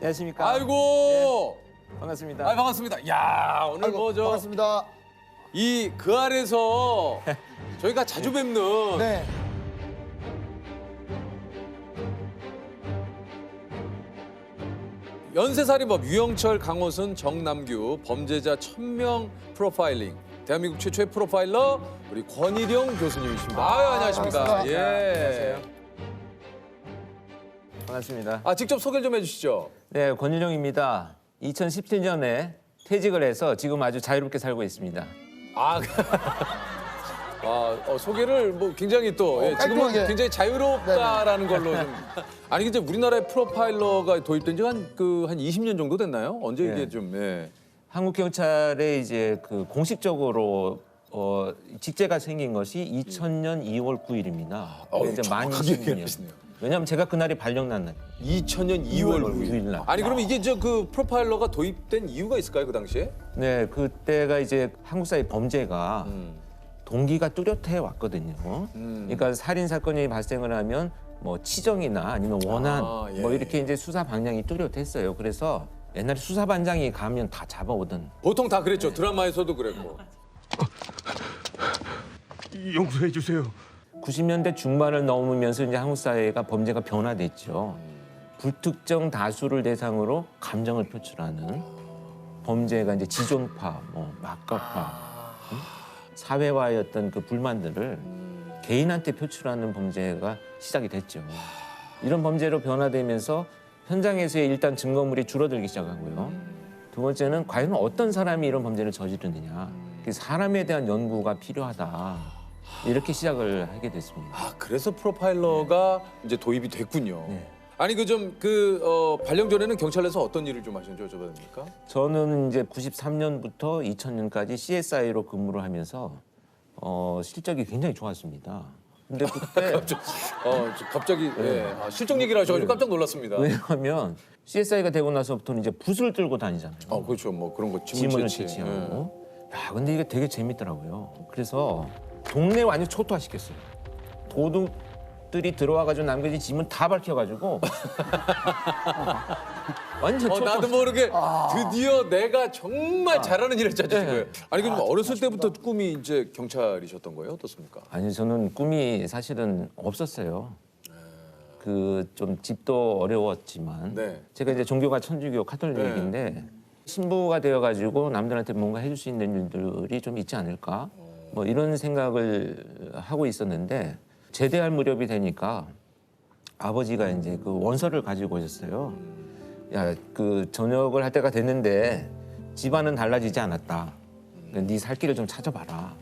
안녕하십니까. 아이고. 반갑습니다. 아 반갑습니다. 야 오늘 아이고, 뭐죠? 반갑습니다. 이 그 아래서 저희가 자주 뵙는 네. 연쇄살인범 유영철, 강호순, 정남규 범죄자 1000명 프로파일링 대한민국 최초의 프로파일러 우리 권일용 교수님이십니다. 아유 안녕하십니까. 반갑습니다. 예. 반갑습니다. 아 직접 소개 좀 해주시죠. 네, 권일용입니다. 2017년에 퇴직을 해서 지금 아주 자유롭게 살고 있습니다. 아, 소개를 뭐 굉장히 또 예, 지금은 깔끔하게. 굉장히 자유롭다라는 걸로 좀. 아니 근데 우리나라에 프로파일러가 도입된 지 한 20년 정도 됐나요? 언제 이게 네. 좀 예. 한국 경찰에 이제 그 공식적으로 직제가 생긴 것이 2000년 2월 9일입니다. 이제 만 정확하게 20년. 얘기하시네요. 왜냐하면 제가 그날이 발령난 날. 2000년 2월 9일. 날. 아니 그러면 이게 저 그 프로파일러가 도입된 이유가 있을까요 그 당시에? 네, 그때가 이제 한국 사회 범죄가 동기가 뚜렷해 왔거든요. 그러니까 살인 사건이 발생을 하면 뭐 치정이나 아니면 원한 예. 뭐 이렇게 이제 수사 방향이 뚜렷했어요. 그래서 옛날에 수사반장이 가면 다 잡아오던. 보통 다 그랬죠. 드라마에서도 그랬고. 용서해 주세요. 90년대 중반을 넘으면서 이제 한국 사회가 범죄가 변화됐죠. 불특정 다수를 대상으로 감정을 표출하는 범죄가 이제 지존파, 뭐 막가파, 사회와의 어떤 그 불만들을 개인한테 표출하는 범죄가 시작이 됐죠. 이런 범죄로 변화되면서 현장에서의 일단 증거물이 줄어들기 시작하고요. 두 번째는 과연 어떤 사람이 이런 범죄를 저지르느냐. 사람에 대한 연구가 필요하다. 이렇게 시작을 하게 됐습니다. 아 그래서 프로파일러가 이제 도입이 됐군요. 네. 아니 발령 전에는 경찰에서 어떤 일을 좀 하셨는지 여쭤봐도 됩니까? 저는 이제 93년부터 2000년까지 CSI로 근무를 하면서 실적이 굉장히 좋았습니다. 근데 그때 갑자기 예. 실적 얘기를 하셔가지고 깜짝 놀랐습니다. 왜냐하면 CSI가 되고 나서부터는 이제 붓을 들고 다니잖아요. 그렇죠. 뭐 그런 거 지문을 채취. 채취하고. 야, 근데 이게 되게 재밌더라고요. 그래서 동네 완전 초토화시켰어요. 도둑들이 들어와가지고 남겨진 지문 다 밝혀가지고 완전 초토화. 나도 모르게 드디어 내가 정말 잘하는 일을 찾으신 거예요. 아니 그럼 어렸을 때부터 꿈이 이제 경찰이셨던 거예요? 어떻습니까? 아니 저는 꿈이 사실은 없었어요. 그 좀 집도 어려웠지만 네. 제가 이제 종교가 천주교 카톨릭인데 신부가 되어가지고 남들한테 뭔가 해줄 수 있는 일들이 좀 있지 않을까 뭐 이런 생각을 하고 있었는데 제대할 무렵이 되니까 아버지가 이제 그 원서를 가지고 오셨어요. 야, 그 전역을 할 때가 됐는데 집안은 달라지지 않았다. 네 살 길을 좀 찾아봐라.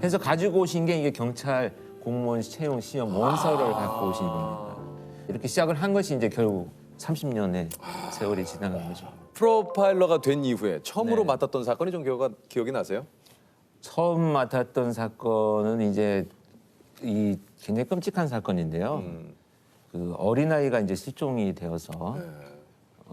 해서 가지고 오신 게 이게 경찰 공무원 채용 시험 원서를 갖고 오신 겁니다. 이렇게 시작을 한 것이 이제 결국 30년의 세월이 지나간 거죠. 프로파일러가 된 이후에 처음으로 네. 맡았던 사건이 좀 기억이 나세요? 처음 맡았던 사건은 이제 이 굉장히 끔찍한 사건인데요. 그 어린아이가 이제 실종이 되어서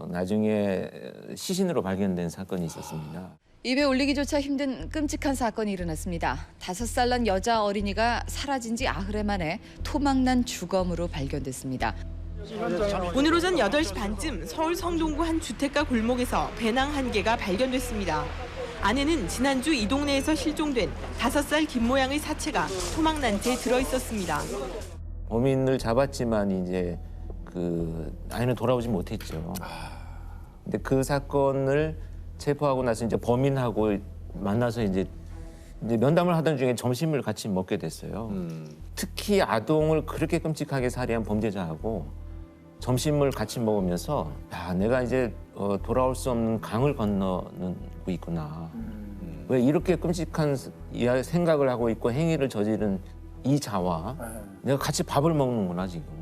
나중에 시신으로 발견된 사건이 있었습니다. 입에 올리기조차 힘든 끔찍한 사건이 일어났습니다. 5살 난 여자 어린이가 사라진 지 8회 만에 토막난 주검으로 발견됐습니다. 오늘 오전 8시 반쯤 서울 성동구 한 주택가 골목에서 배낭 한 개가 발견됐습니다. 안에는 지난주 이 동네에서 실종된 5살 김 모양의 사체가 토막난 채 들어있었습니다. 범인을 잡았지만 이제 그 아이는 돌아오지 못했죠. 근데 그 사건을 체포하고 나서 이제 범인하고 만나서 이제 면담을 하던 중에 점심을 같이 먹게 됐어요. 특히 아동을 그렇게 끔찍하게 살해한 범죄자하고 점심을 같이 먹으면서 야, 내가 이제 돌아올 수 없는 강을 건너고 있구나. 왜 이렇게 끔찍한 생각을 하고 있고 행위를 저지른 이 자와 내가 같이 밥을 먹는구나 지금.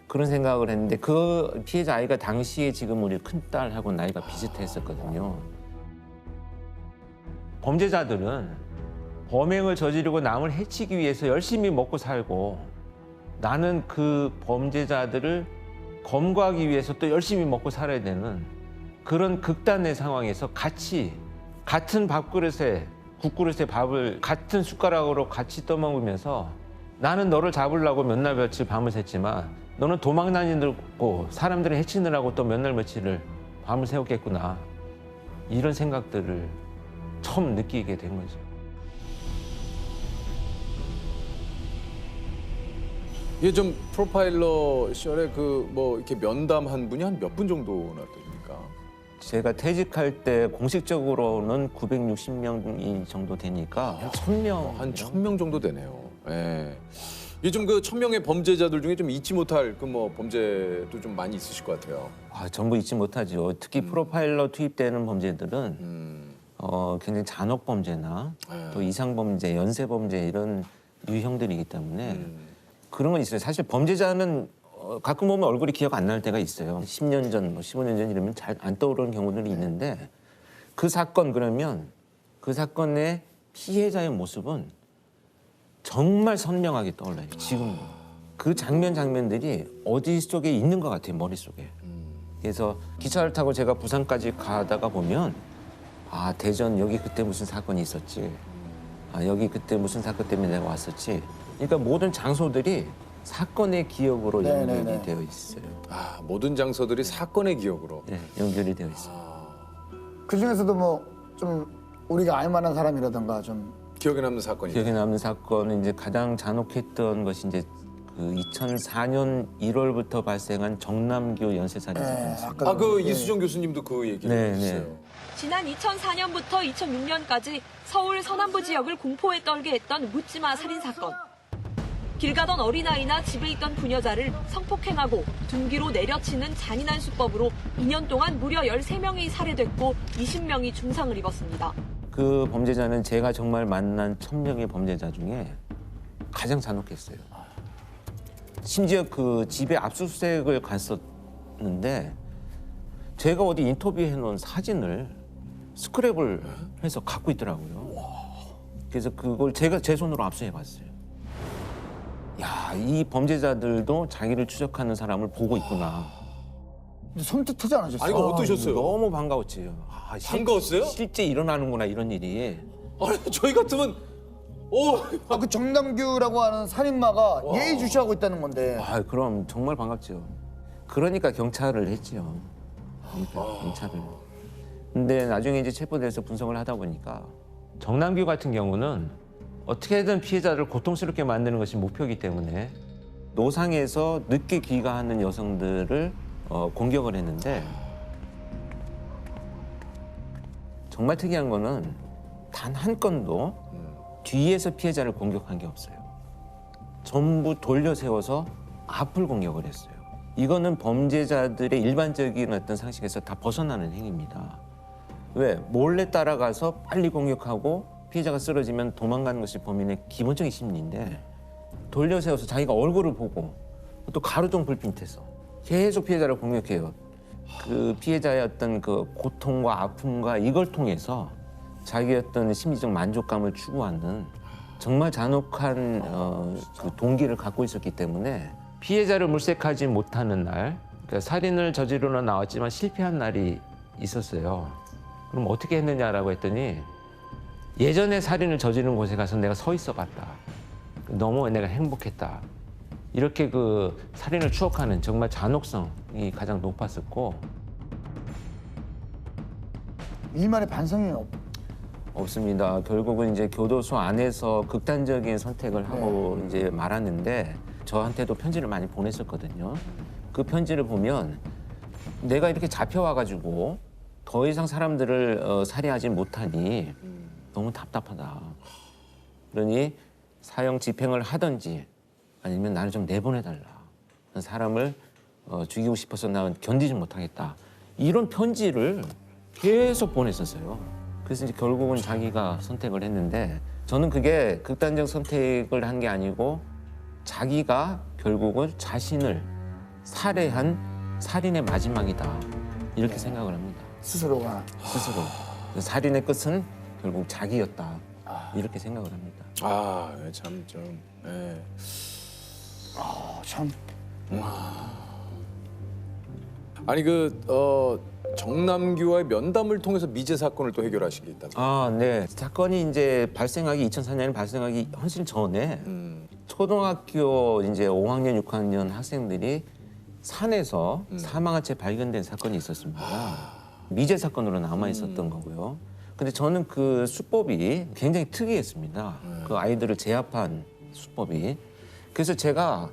그런 생각을 했는데 그 피해자 아이가 당시에 지금 우리 큰딸하고 나이가 비슷했었거든요. 범죄자들은 범행을 저지르고 남을 해치기 위해서 열심히 먹고 살고 나는 그 범죄자들을 검거하기 위해서 또 열심히 먹고 살아야 되는 그런 극단의 상황에서 같이 같은 밥그릇에 국그릇에 밥을 같은 숟가락으로 같이 떠먹으면서 나는 너를 잡으려고 몇 날 며칠 밤을 샜지만 너는 도망 다니고 사람들을 해치느라고 또 몇 날 며칠을 밤을 새웠겠구나. 이런 생각들을 처음 느끼게 된 거죠. 이게 좀 프로파일러 시절에 그 뭐 이렇게 면담한 분이 한 몇 분 정도나 됩니까? 제가 퇴직할 때 공식적으로는 960명이 정도 되니까 한 1000명. 한 1000명 정도 되네요. 예. 이게 좀 그 1000명의 범죄자들 중에 좀 잊지 못할 그 뭐 범죄도 좀 많이 있으실 것 같아요. 전부 잊지 못하죠. 특히 프로파일러 투입되는 범죄들은 굉장히 잔혹 범죄나 또 이상 범죄, 연쇄 범죄 이런 유형들이기 때문에 그런 건 있어요. 사실 범죄자는 가끔 보면 얼굴이 기억 안 날 때가 있어요. 10년 전, 뭐 15년 전 이러면 잘 안 떠오르는 경우들이 있는데 그 사건 그러면 그 사건의 피해자의 모습은 정말 선명하게 떠올라요. 지금도. 그 장면들이 어디 속에 있는 것 같아요. 머릿속에. 그래서 기차를 타고 제가 부산까지 가다가 보면 대전 여기 그때 무슨 사건이 있었지. 여기 그때 무슨 사건 때문에 내가 왔었지. 그러니까 모든 장소들이 사건의 기억으로 연결이 되어 있어요. 모든 장소들이 사건의 기억으로. 네, 연결이 되어 있어요. 그 중에서도 뭐 좀 우리가 알만한 사람이라든가 좀 기억에 남는 사건이. 기억에 남는 사건은 이제 가장 잔혹했던 것이 이제 그 2004년 1월부터 발생한 정남규 연쇄살인 사건이었습니다. 그 이수정 교수님도 그 얘기를 해주세요. 지난 2004년부터 2006년까지 서울 서남부 지역을 공포에 떨게 했던 묻지마 살인 사건. 길 가던 어린아이나 집에 있던 부녀자를 성폭행하고 둔기로 내려치는 잔인한 수법으로 2년 동안 무려 13명이 살해됐고 20명이 중상을 입었습니다. 그 범죄자는 제가 정말 만난 1000명의 범죄자 중에 가장 잔혹했어요. 심지어 그 집에 압수수색을 갔었는데 제가 어디 인터뷰해 놓은 사진을 스크랩을 해서 갖고 있더라고요. 그래서 그걸 제가 제 손으로 압수해 봤어요. 이 범죄자들도 자기를 추적하는 사람을 보고 있구나. 섬뜩하지 않으셨어요? 이거 어떠셨어요? 너무 반가웠지요. 반가웠어요? 실제 일어나는구나 이런 일이. 저희 같으면 그 정남규라고 하는 살인마가 예의주시하고 있다는 건데. 그럼 정말 반갑죠. 그러니까 경찰을 했지요. 경찰을. 근데 나중에 이제 체포돼서 분석을 하다 보니까 정남규 같은 경우는 어떻게든 피해자를 고통스럽게 만드는 것이 목표이기 때문에 노상에서 늦게 귀가하는 여성들을 공격을 했는데 정말 특이한 거는 단 한 건도 뒤에서 피해자를 공격한 게 없어요. 전부 돌려 세워서 앞을 공격을 했어요. 이거는 범죄자들의 일반적인 어떤 상식에서 다 벗어나는 행위입니다. 왜? 몰래 따라가서 빨리 공격하고 피해자가 쓰러지면 도망가는 것이 범인의 기본적인 심리인데 돌려 세워서 자기가 얼굴을 보고 또 가로등 불빛 밑에서 계속 피해자를 공격해요. 그 피해자의 어떤 그 고통과 아픔과 이걸 통해서 자기의 어떤 심리적 만족감을 추구하는 정말 잔혹한 그 동기를 갖고 있었기 때문에 피해자를 물색하지 못하는 날, 그러니까 살인을 저지르러 나왔지만 실패한 날이 있었어요. 그럼 어떻게 했느냐라고 했더니 예전에 살인을 저지른 곳에 가서 내가 서 있어 봤다. 너무 내가 행복했다. 이렇게 그 살인을 추억하는 정말 잔혹성이 가장 높았었고. 일말의 반성이 없습니다. 결국은 이제 교도소 안에서 극단적인 선택을 하고 이제 말았는데 저한테도 편지를 많이 보냈었거든요. 그 편지를 보면 내가 이렇게 잡혀와가지고 더 이상 사람들을 살해하지 못하니 너무 답답하다. 그러니 사형 집행을 하든지 아니면 나를 좀 내보내달라. 사람을 죽이고 싶어서 나 견디지 못하겠다. 이런 편지를 계속 보냈었어요. 그래서 이제 결국은 자기가 선택을 했는데 저는 그게 극단적 선택을 한 게 아니고 자기가 결국은 자신을 살해한 살인의 마지막이다. 이렇게 생각을 합니다. 스스로가. 스스로. 살인의 끝은 결국 자기였다. 이렇게 생각을 합니다. 참 좀. 참. 아니 정남규와의 면담을 통해서 미제 사건을 또 해결하신 게 있다고. 네. 사건이 이제 발생하기 2004년에 발생하기 훨씬 전에 초등학교 이제 5학년, 6학년 학생들이 산에서 사망한 채 발견된 사건이 있었습니다. 미제 사건으로 남아 있었던 거고요. 근데 저는 그 수법이 굉장히 특이했습니다. 그 아이들을 제압한 수법이. 그래서 제가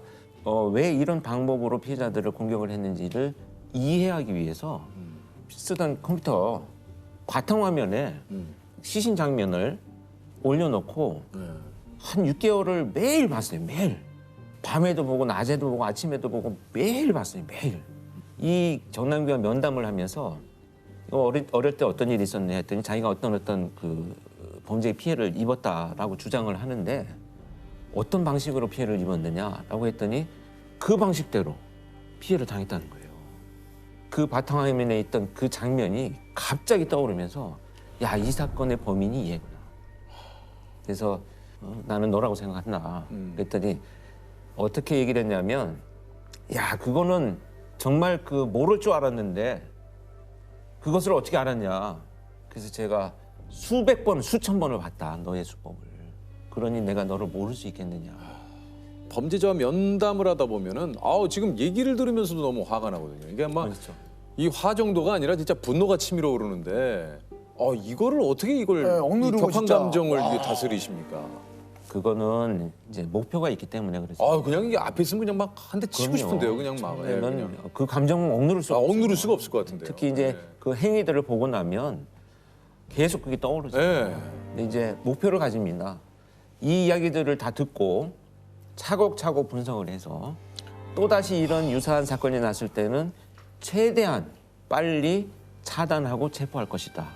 왜 이런 방법으로 피해자들을 공격을 했는지를 이해하기 위해서 쓰던 컴퓨터 바탕화면에 시신 장면을 올려놓고 한 6개월을 매일 봤어요. 매일. 밤에도 보고 낮에도 보고 아침에도 보고 매일 봤어요. 매일. 이 정남규와 면담을 하면서 어릴 때 어떤 일이 있었냐 했더니 자기가 어떤 그 범죄의 피해를 입었다라고 주장을 하는데 어떤 방식으로 피해를 입었느냐라고 했더니 그 방식대로 피해를 당했다는 거예요. 그 바탕화면에 있던 그 장면이 갑자기 떠오르면서 야, 이 사건의 범인이 얘구나. 그래서 나는 너라고 생각한다. 그랬더니 어떻게 얘기를 했냐면 야, 그거는 정말 그 모를 줄 알았는데 그것을 어떻게 알았냐. 그래서 제가 수백 번, 수천 번을 봤다. 너의 수법을. 그러니 내가 너를 모를 수 있겠느냐. 범죄자와 면담을 하다 보면은 지금 얘기를 들으면서도 너무 화가 나거든요. 이게 아마 그렇죠. 이 화 정도가 아니라 진짜 분노가 치밀어 오르는데 이거를 어떻게 이걸 네, 이 억누르고 격한 진짜. 감정을 이게 다스리십니까? 그거는 이제 목표가 있기 때문에 그랬어요. 그냥 이게 앞에 있으면 그냥 막 한 대 치고 그럼요. 싶은데요, 그냥 막. 예, 저는 그냥. 그 감정은 억누를 수 없어요. 억누를 수가 없을 것 같은데요. 특히 이제 예. 그 행위들을 보고 나면 계속 그게 떠오르죠. 예. 근데 이제 목표를 가집니다. 이 이야기들을 다 듣고 차곡차곡 분석을 해서 또다시 이런 유사한 사건이 났을 때는 최대한 빨리 차단하고 체포할 것이다.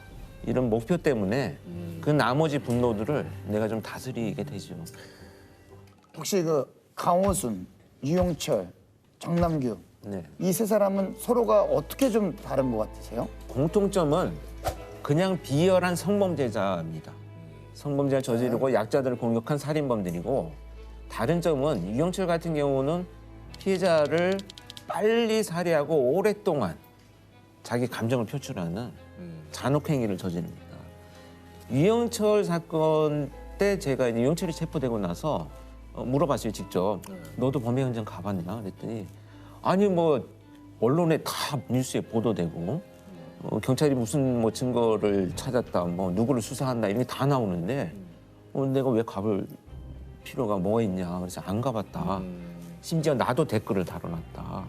이런 목표 때문에 그 나머지 분노들을 내가 좀 다스리게 되죠. 혹시 그 강호순, 유영철, 정남규 네. 이 세 사람은 서로가 어떻게 좀 다른 것 같으세요? 공통점은 그냥 비열한 성범죄자입니다. 성범죄를 저지르고 약자들을 공격한 살인범들이고 다른 점은 유영철 같은 경우는 피해자를 빨리 살해하고 오랫동안 자기 감정을 표출하는 잔혹행위를 저지릅니다. 유영철 사건 때 제가 이제 유영철이 체포되고 나서 물어봤어요, 직접. 너도 범행 현장 가봤냐? 그랬더니 아니 뭐 언론에 다 뉴스에 보도되고 경찰이 무슨 뭐 증거를 찾았다, 뭐 누구를 수사한다 이런 게 다 나오는데 내가 왜 가볼 필요가 뭐가 있냐? 그래서 안 가봤다. 심지어 나도 댓글을 달아놨다.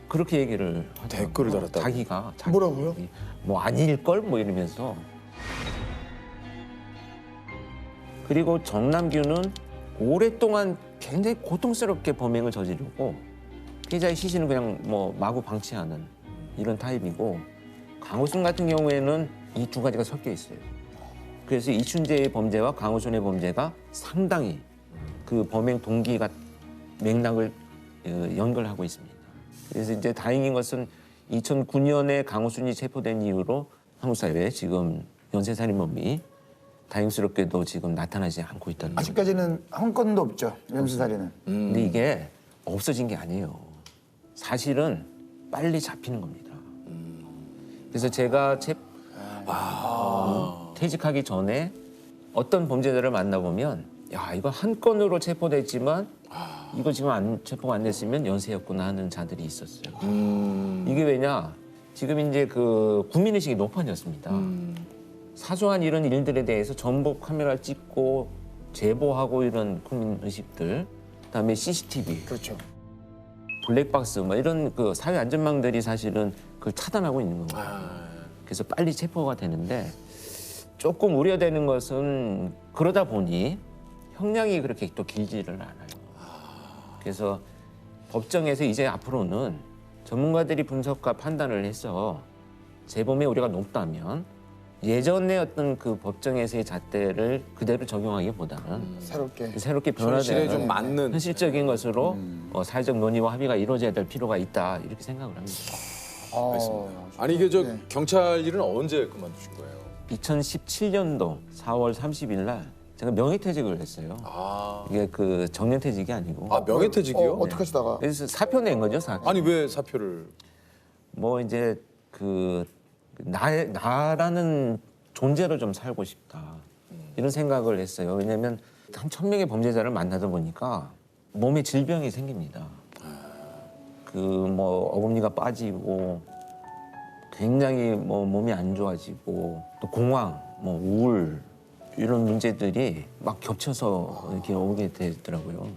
그렇게 얘기를 하더라고요. 댓글을 달았다고? 자기가 뭐라고요? 뭐 아닐걸 뭐 이러면서. 그리고 정남규는 오랫동안 굉장히 고통스럽게 범행을 저지르고 피해자의 시신을 그냥 뭐 마구 방치하는 이런 타입이고 강호순 같은 경우에는 이 두 가지가 섞여 있어요. 그래서 이춘재의 범죄와 강호순의 범죄가 상당히 그 범행 동기가 맥락을 연결하고 있습니다. 그래서 이제 다행인 것은 2009년에 강호순이 체포된 이후로 한국 사회에 지금 연쇄살인범이 다행스럽게도 지금 나타나지 않고 있다는 거죠. 아직까지는 한 건도 없죠, 연쇄살인은. 근데 이게 없어진 게 아니에요. 사실은 빨리 잡히는 겁니다. 그래서 제가 퇴직하기 전에 어떤 범죄자를 만나보면 야, 이거 한 건으로 체포됐지만 이거 지금 체포가 안 됐으면 연쇄였구나 하는 자들이 있었어요. 이게 왜냐? 지금 이제 그 국민의식이 높아졌습니다. 사소한 이런 일들에 대해서 전부 카메라 찍고 제보하고 이런 국민의식들, 그다음에 CCTV, 그렇죠. 블랙박스 뭐 이런 그 사회 안전망들이 사실은 그걸 차단하고 있는 겁니다. 그래서 빨리 체포가 되는데 조금 우려되는 것은 그러다 보니 형량이 그렇게 또 길지를 않아요. 그래서 법정에서 이제 앞으로는 전문가들이 분석과 판단을 해서 재범의 우려가 높다면 예전의 어떤 그 법정에서의 잣대를 그대로 적용하기보다는 새롭게. 새롭게 현실에 변화되는 좀 맞는. 현실적인 것으로 사회적 논의와 합의가 이루어져야 될 필요가 있다 이렇게 생각을 합니다. 아니 이게 저 네. 경찰 일은 언제 그만두신 거예요? 2017년도 4월 30일 날 제가 명예퇴직을 했어요. 이게 그 정년퇴직이 아니고. 명예퇴직이요? 어떻게 하시다가? 그래서 사표 낸 거죠, 사표. 아니 왜 사표를? 뭐 이제 나라는 존재로 좀 살고 싶다 이런 생각을 했어요. 왜냐하면 한 1000명의 범죄자를 만나다 보니까 몸에 질병이 생깁니다. 그 뭐 어금니가 빠지고 굉장히 뭐 몸이 안 좋아지고 또 공황, 뭐 우울 이런 문제들이 막 겹쳐서 이렇게 오게 되더라고요.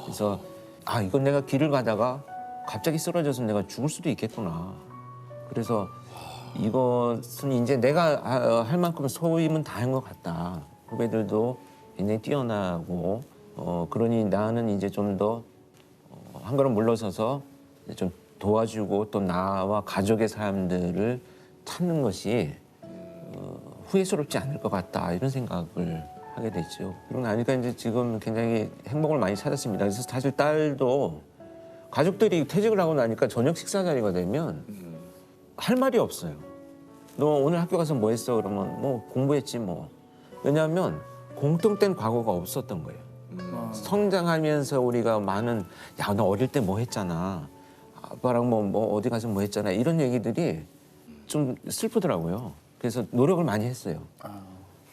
그래서 아 이건 내가 길을 가다가 갑자기 쓰러져서 내가 죽을 수도 있겠구나. 그래서 이것은 이제 내가 할 만큼 소임은 다 한 것 같다. 후배들도 굉장히 뛰어나고 그러니 나는 이제 좀 더 한 걸음 물러서서 좀 도와주고 또 나와 가족의 사람들을 찾는 것이 후회스럽지 않을 것 같다 이런 생각을 하게 됐죠. 그러고 나니까 이제 지금 굉장히 행복을 많이 찾았습니다. 그래서 사실 딸도 가족들이 퇴직을 하고 나니까 저녁 식사 자리가 되면 할 말이 없어요. 너 오늘 학교 가서 뭐 했어? 그러면 뭐 공부했지 뭐. 왜냐하면 공통된 과거가 없었던 거예요. 성장하면서 우리가 많은 야 너 어릴 때 뭐 했잖아. 아빠랑 뭐 어디 가서 뭐 했잖아. 이런 얘기들이 좀 슬프더라고요. 그래서 노력을 많이 했어요.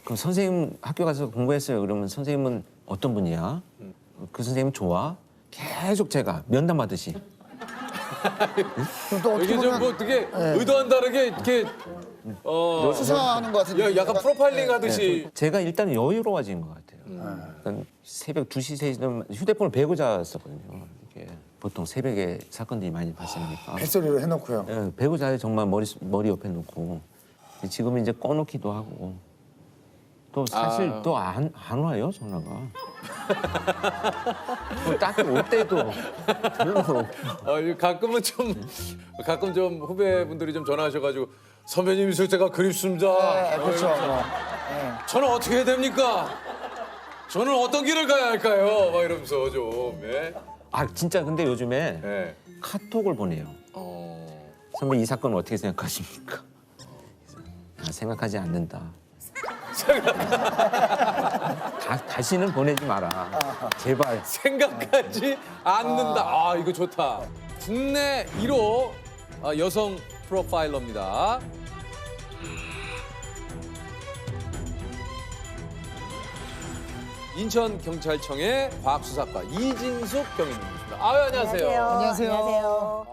그럼 선생님 학교 가서 공부했어요. 그러면 선생님은 어떤 분이야? 그 선생님 좋아? 계속 제가 면담하듯이. 그럼 또 어떻게 이게 좀 보면 뭐 되게 의도한 다르게 이렇게 수사하는 것 같은데. 약간 프로파일링 하듯이 제가 일단 여유로워진 것 같아요. 그러니까 새벽 2시, 3시는 휴대폰을 베고 잤었거든요. 이게 보통 새벽에 사건들이 많이 발생하니까. 뱃소리로 해놓고요. 예, 베고 자요 정말 머리 옆에 놓고. 지금은 이제 꺼놓기도 하고. 또 사실 또 안 와요 전화가. 뭐 딱히 올 때도 별로. 가끔 좀 후배분들이 좀 전화하셔가지고 선배님 있을 때가 그립습니다. 그렇죠. 저는 어떻게 해야 됩니까? 저는 어떤 길을 가야 할까요? 막 이러면서 좀. 예. 아 진짜 근데 요즘에 예. 카톡을 보내요. 선배 이 사건 어떻게 생각하십니까? 아, 생각하지 않는다. 다시는 보내지 마라. 제발. 생각하지 않는다. 아 이거 좋다. 국내 1호 여성 프로파일러입니다. 인천경찰청의 과학수사과 이진숙 경위님이십니다. 안녕하세요. 안녕하세요.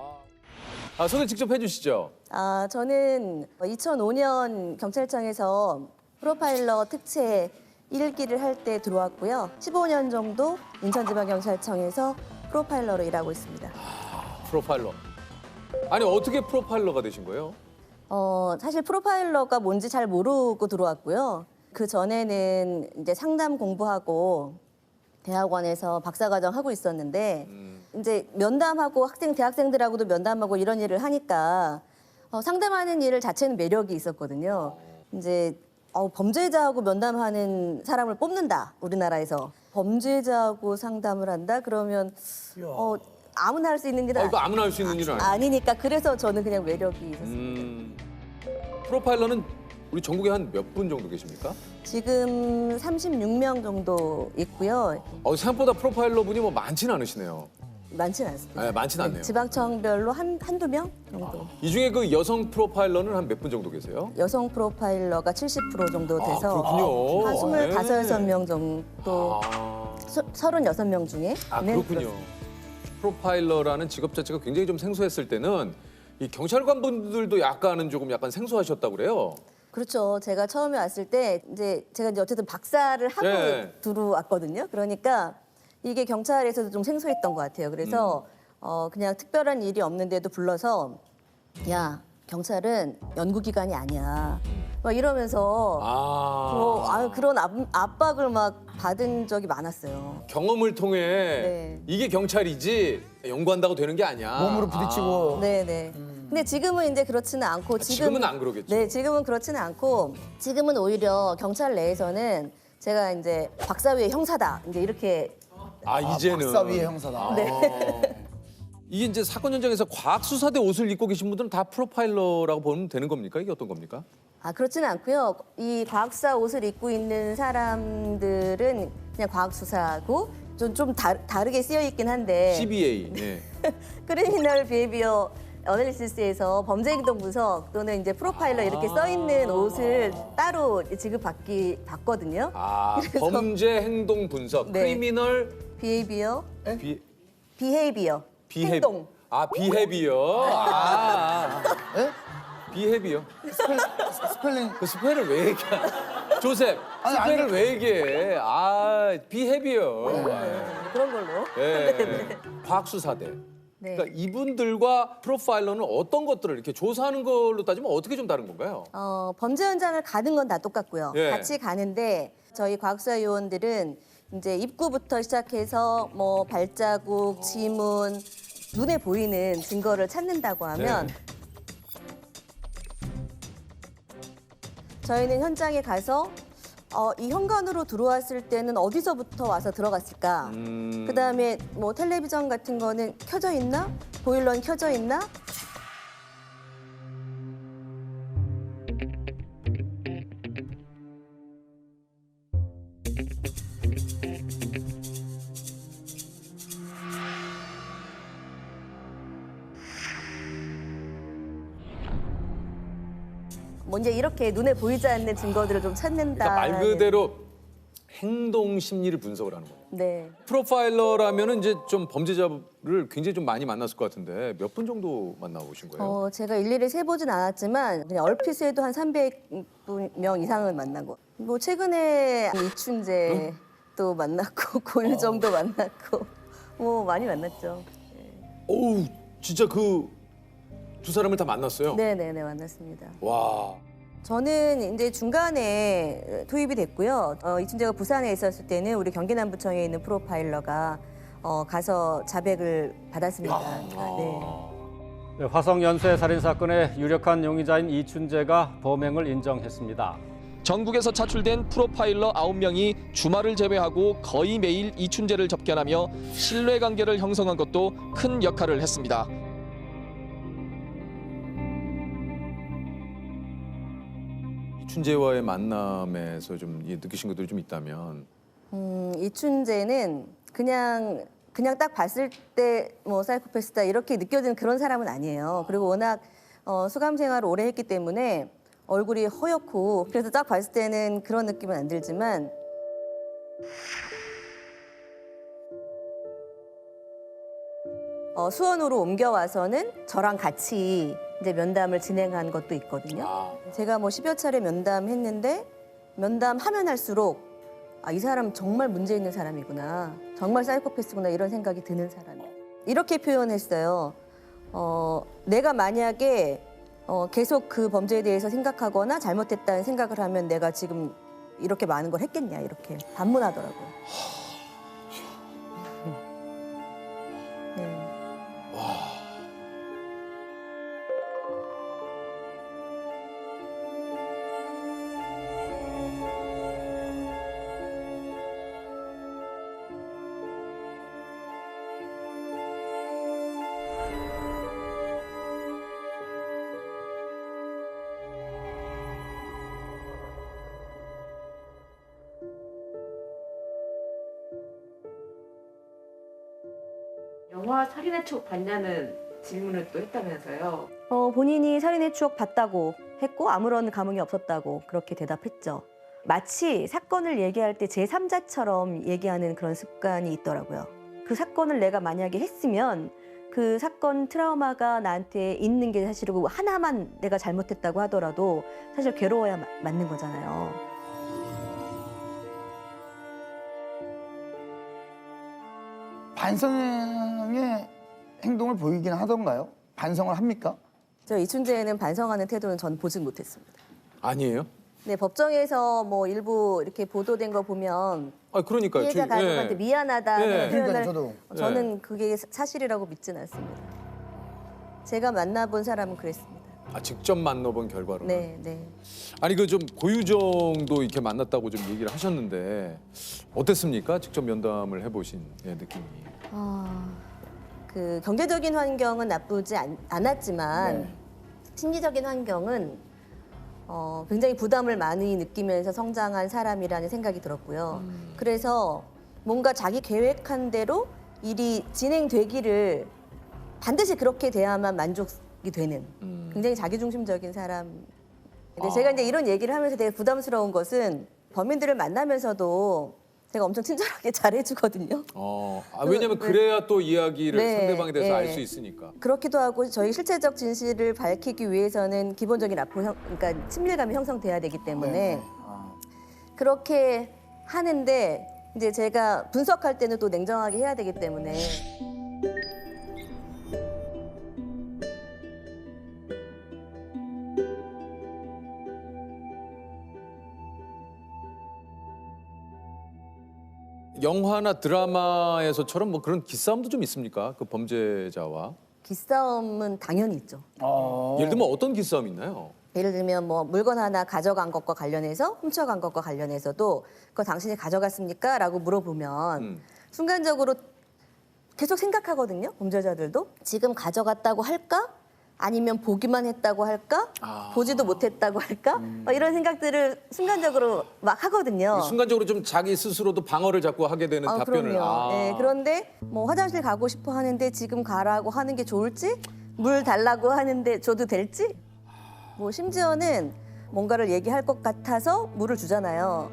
소개 직접 해주시죠. 저는 2005년 경찰청에서 프로파일러 특채 1기를 할 때 들어왔고요. 15년 정도 인천지방경찰청에서 프로파일러로 일하고 있습니다. 프로파일러. 아니 어떻게 프로파일러가 되신 거예요? 사실 프로파일러가 뭔지 잘 모르고 들어왔고요. 그 전에는 이제 상담 공부하고 대학원에서 박사과정 하고 있었는데 이제 면담하고 대학생들하고도 면담하고 이런 일을 하니까 상담하는 일 자체는 매력이 있었거든요. 이제 범죄자하고 면담하는 사람을 뽑는다, 우리나라에서. 범죄자하고 상담을 한다? 그러면 아무나 할 수 있는 일은 이거 아무나 할 수 있는 일은 아니에요. 아니니까 그래서 저는 그냥 매력이 있었습니다. 프로파일러는 우리 전국에 한 몇 분 정도 계십니까? 지금 36명 정도 있고요. 생각보다 프로파일러 분이 뭐 많지는 않으시네요. 많지는 않습니다. 네, 많지는 않네요. 지방청별로 한두 명 정도. 이 중에 그 여성 프로파일러는 한 몇 분 정도 계세요? 여성 프로파일러가 70% 정도 돼서 그렇군요. 한 25, 네. 6명 정도, 36명 중에. 그렇군요. 프로파일러라는 직업 자체가 굉장히 좀 생소했을 때는 이 경찰관 분들도 약간 생소하셨다고 그래요. 그렇죠. 제가 처음에 왔을 때 제가 어쨌든 박사를 하고 예. 들어왔거든요. 그러니까 이게 경찰에서도 좀 생소했던 것 같아요. 그래서 그냥 특별한 일이 없는데도 불러서 야, 경찰은 연구기관이 아니야. 막 이러면서 그런 압박을 막 받은 적이 많았어요. 경험을 통해 네. 이게 경찰이지 연구한다고 되는 게 아니야. 몸으로 부딪히고. 네네. 근데 지금은 이제 그렇지는 않고 지금은 안 그러겠죠. 네, 지금은 그렇지는 않고 지금은 오히려 경찰 내에서는 제가 이제 박사위의 형사다. 이제 이렇게. 이제는 박사위의 형사다. 이게 이제 사건 현장에서 과학수사대 옷을 입고 계신 분들은 다 프로파일러라고 보면 되는 겁니까? 이게 어떤 겁니까? 그렇지는 않고요. 이 과학수사 옷을 입고 있는 사람들은 그냥 과학수사고 좀 다르게 쓰여 있긴 한데 CBA. 네. 크리미널 비헤비어 어널리시스에서 범죄 행동 분석 또는 이제 프로파일러 이렇게 써 있는 옷을 따로 지급받거든요. 범죄 행동 분석, 네. 크리미널 비헤이비어, 비, 비헤이비어, 비헤- 행동. 아, 비헤비어. 예? 비헤비어. 스펠링 그 스펠을 왜 얘기해? 조셉, 아니, 스펠을 아니. 왜 얘기해? 아, 비헤비어. 그런 걸로. 예. 과학수사대. 네. 그러니까 이분들과 프로파일러는 어떤 것들을 이렇게 조사하는 걸로 따지면 어떻게 좀 다른 건가요? 범죄 현장을 가는 건 다 똑같고요. 예. 같이 가는데 저희 과학수사 요원들은 이제 입구부터 시작해서 뭐 발자국, 지문, 눈에 보이는 증거를 찾는다고 하면 네. 저희는 현장에 가서 이 현관으로 들어왔을 때는 어디서부터 와서 들어갔을까? 그다음에 뭐 텔레비전 같은 거는 켜져 있나? 보일러는 켜져 있나? 먼저 이렇게 눈에 보이지 않는 증거들을 좀 찾는다. 그러니까 말 그대로 행동 심리를 분석을 하는 거예요. 네. 프로파일러라면은 이제 좀 범죄자를 굉장히 좀 많이 만났을 것 같은데 몇 분 정도 만나보신 거예요? 제가 일일이 세보진 않았지만 그냥 얼핏 해도 한 300명 이상을 만나고 뭐 최근에 이춘재도 만났고 고유정도 만났고 뭐 많이 만났죠. 어우, 진짜 그 두 사람을 다 만났어요? 네네네 만났습니다. 와. 저는 이제 중간에 투입이 됐고요. 이춘재가 부산에 있었을 때는 우리 경기남부청에 있는 프로파일러가 가서 자백을 받았습니다. 네. 네, 화성 연쇄 살인 사건의 유력한 용의자인 이춘재가 범행을 인정했습니다. 전국에서 차출된 프로파일러 9명이 주말을 제외하고 거의 매일 이춘재를 접견하며 신뢰관계를 형성한 것도 큰 역할을 했습니다. 이춘재와의 만남에서 좀 느끼신 것들이 좀 있다면 이춘재는 그냥 딱 봤을 때 뭐 사이코패스다 이렇게 느껴지는 그런 사람은 아니에요. 그리고 워낙 수감 생활을 오래 했기 때문에 얼굴이 허옇고 그래서 딱 봤을 때는 그런 느낌은 안 들지만 수원으로 옮겨와서는 저랑 같이 이제 면담을 진행한 것도 있거든요. 제가 뭐 10여 차례 면담했는데 면담하면 할수록 이 사람 정말 문제 있는 사람이구나. 정말 사이코패스구나 이런 생각이 드는 사람이에요. 이렇게 표현했어요. 내가 만약에 계속 그 범죄에 대해서 생각하거나 잘못했다는 생각을 하면 내가 지금 이렇게 많은 걸 했겠냐 이렇게 반문하더라고요. 네. 영화 살인의 추억 봤냐는 질문을 또 했다면서요. 본인이 살인의 추억 봤다고 했고 아무런 감흥이 없었다고 그렇게 대답했죠. 마치 사건을 얘기할 때 제3자처럼 얘기하는 그런 습관이 있더라고요. 그 사건을 내가 만약에 했으면 그 사건 트라우마가 나한테 있는 게 사실이고 하나만 내가 잘못했다고 하더라도 사실 괴로워야 맞는 거잖아요. 반성의 행동을 보이긴 하던가요? 반성을 합니까? 저 이춘재는 반성하는 태도는 전 보진 못했습니다. 아니에요? 네, 법정에서 뭐 일부 이렇게 보도된 거 보면 그러니까요. 피해자 가족한테 미안하다는 예. 표현을 그러니까요, 저는 그게 사실이라고 믿지는 않습니다. 제가 만나본 사람은 그랬습니다. 직접 만나본 결과로. 네, 네. 아니 그 좀 고유정도 이렇게 만났다고 좀 얘기를 하셨는데 어땠습니까? 직접 면담을 해보신 느낌이. 그 경제적인 환경은 나쁘지 않았지만 심리적인 환경은 굉장히 부담을 많이 느끼면서 성장한 사람이라는 생각이 들었고요. 그래서 뭔가 자기 계획한 대로 일이 진행되기를 반드시 그렇게 돼야만 만족이 되는 굉장히 자기중심적인 사람. 근데 제가 이제 이런 얘기를 하면서 되게 부담스러운 것은 범인들을 만나면서도 제가 엄청 친절하게 잘해주거든요. 왜냐면 그래야 또 이야기를 네, 상대방에 대해서 네. 알 수 있으니까. 그렇기도 하고 저희 실체적 진실을 밝히기 위해서는 기본적인 그러니까 친밀감이 형성돼야 되기 때문에 그렇게 하는데 이제 제가 분석할 때는 또 냉정하게 해야 되기 때문에 영화나 드라마에서처럼 뭐 그런 기싸움도 좀 있습니까? 그 범죄자와. 기싸움은 당연히 있죠. 예를 들면 어떤 기싸움이 있나요? 예를 들면 뭐 물건 하나 가져간 것과 관련해서 훔쳐간 것과 관련해서도 그거 당신이 가져갔습니까? 라고 물어보면 순간적으로 계속 생각하거든요. 범죄자들도. 지금 가져갔다고 할까? 아니면 보기만 했다고 할까? 보지도 못했다고 할까? 막 이런 생각들을 순간적으로 막 하거든요. 순간적으로 좀 자기 스스로도 방어를 자꾸 하게 되는 답변을. 그럼요. 네, 그런데 뭐 화장실 가고 싶어 하는데 지금 가라고 하는 게 좋을지? 물 달라고 하는데 줘도 될지? 뭐 심지어는 뭔가를 얘기할 것 같아서 물을 주잖아요.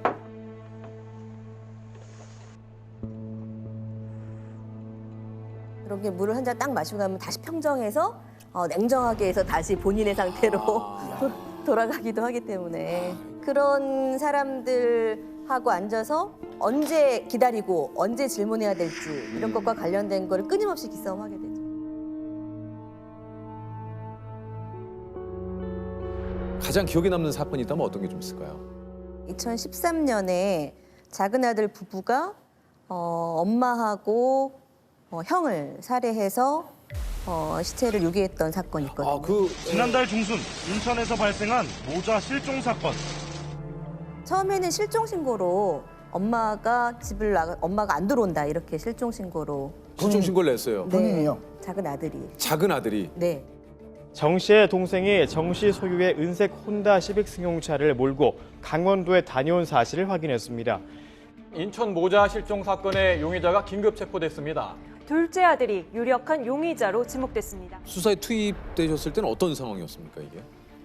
그렇게 물을 한 잔 딱 마시고 나면 다시 평정해서 냉정하게 해서 다시 본인의 상태로 돌아가기도 하기 때문에 그런 사람들하고 앉아서 언제 기다리고 언제 질문해야 될지 이런 것과 관련된 걸 끊임없이 기싸움하게 되죠. 가장 기억에 남는 사건이 있다면 어떤 게 좀 있을까요? 2013년에 작은 아들 부부가 엄마하고 형을 살해해서 시체를 유기했던 사건이 있거든요. 지난달 중순 인천에서 발생한 모자 실종 사건. 처음에는 실종 신고로 엄마가 엄마가 안 들어온다 이렇게 실종 신고로. 실종 신고를 냈어요. 본인이요? 작은 아들이. 작은 아들이. 네. 정 씨의 동생이 정 씨 소유의 은색 혼다 시빅 승용차를 몰고 강원도에 다녀온 사실을 확인했습니다. 인천 모자 실종 사건의 용의자가 긴급 체포됐습니다. 둘째 아들이 유력한 용의자로 지목됐습니다. 수사에 투입되셨을 때는 어떤 상황이었습니까, 이게?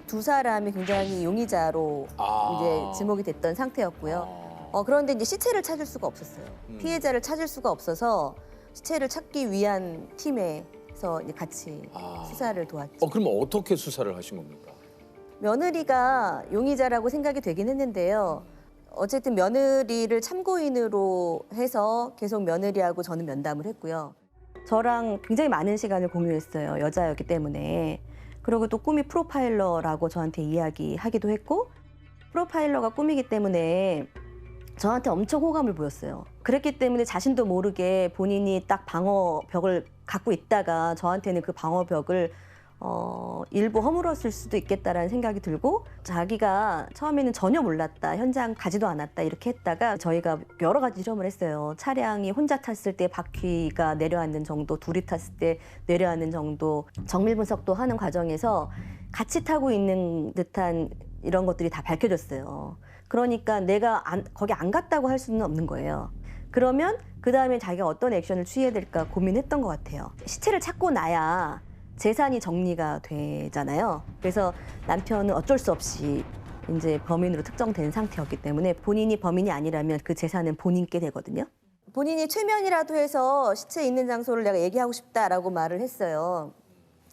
두 사람이 굉장히 용의자로 이제 지목이 됐던 상태였고요. 그런데 이제 시체를 찾을 수가 없었어요. 피해자를 찾을 수가 없어서 시체를 찾기 위한 팀에서 이제 같이 수사를 도왔죠. 그럼 어떻게 수사를 하신 겁니까? 며느리가 용의자라고 생각이 되긴 했는데요. 어쨌든 며느리를 참고인으로 해서 계속 며느리하고 저는 면담을 했고요. 저랑 굉장히 많은 시간을 공유했어요. 여자였기 때문에. 그리고 또 꿈이 프로파일러라고 저한테 이야기하기도 했고 프로파일러가 꿈이기 때문에 저한테 엄청 호감을 보였어요. 그랬기 때문에 자신도 모르게 본인이 딱 방어벽을 갖고 있다가 저한테는 그 방어벽을 일부 허물었을 수도 있겠다라는 생각이 들고 자기가 처음에는 전혀 몰랐다, 현장 가지도 않았다 이렇게 했다가 저희가 여러 가지 실험을 했어요. 차량이 혼자 탔을 때 바퀴가 내려앉는 정도, 둘이 탔을 때 내려앉는 정도 정밀 분석도 하는 과정에서 같이 타고 있는 듯한 이런 것들이 다 밝혀졌어요. 그러니까 내가 거기 안 갔다고 할 수는 없는 거예요. 그러면 그 다음에 자기가 어떤 액션을 취해야 될까 고민했던 것 같아요. 시체를 찾고 나야 재산이 정리가 되잖아요. 그래서 남편은 어쩔 수 없이 이제 범인으로 특정된 상태였기 때문에 본인이 범인이 아니라면 그 재산은 본인께 되거든요. 본인이 최면이라도 해서 시체 있는 장소를 내가 얘기하고 싶다라고 말을 했어요.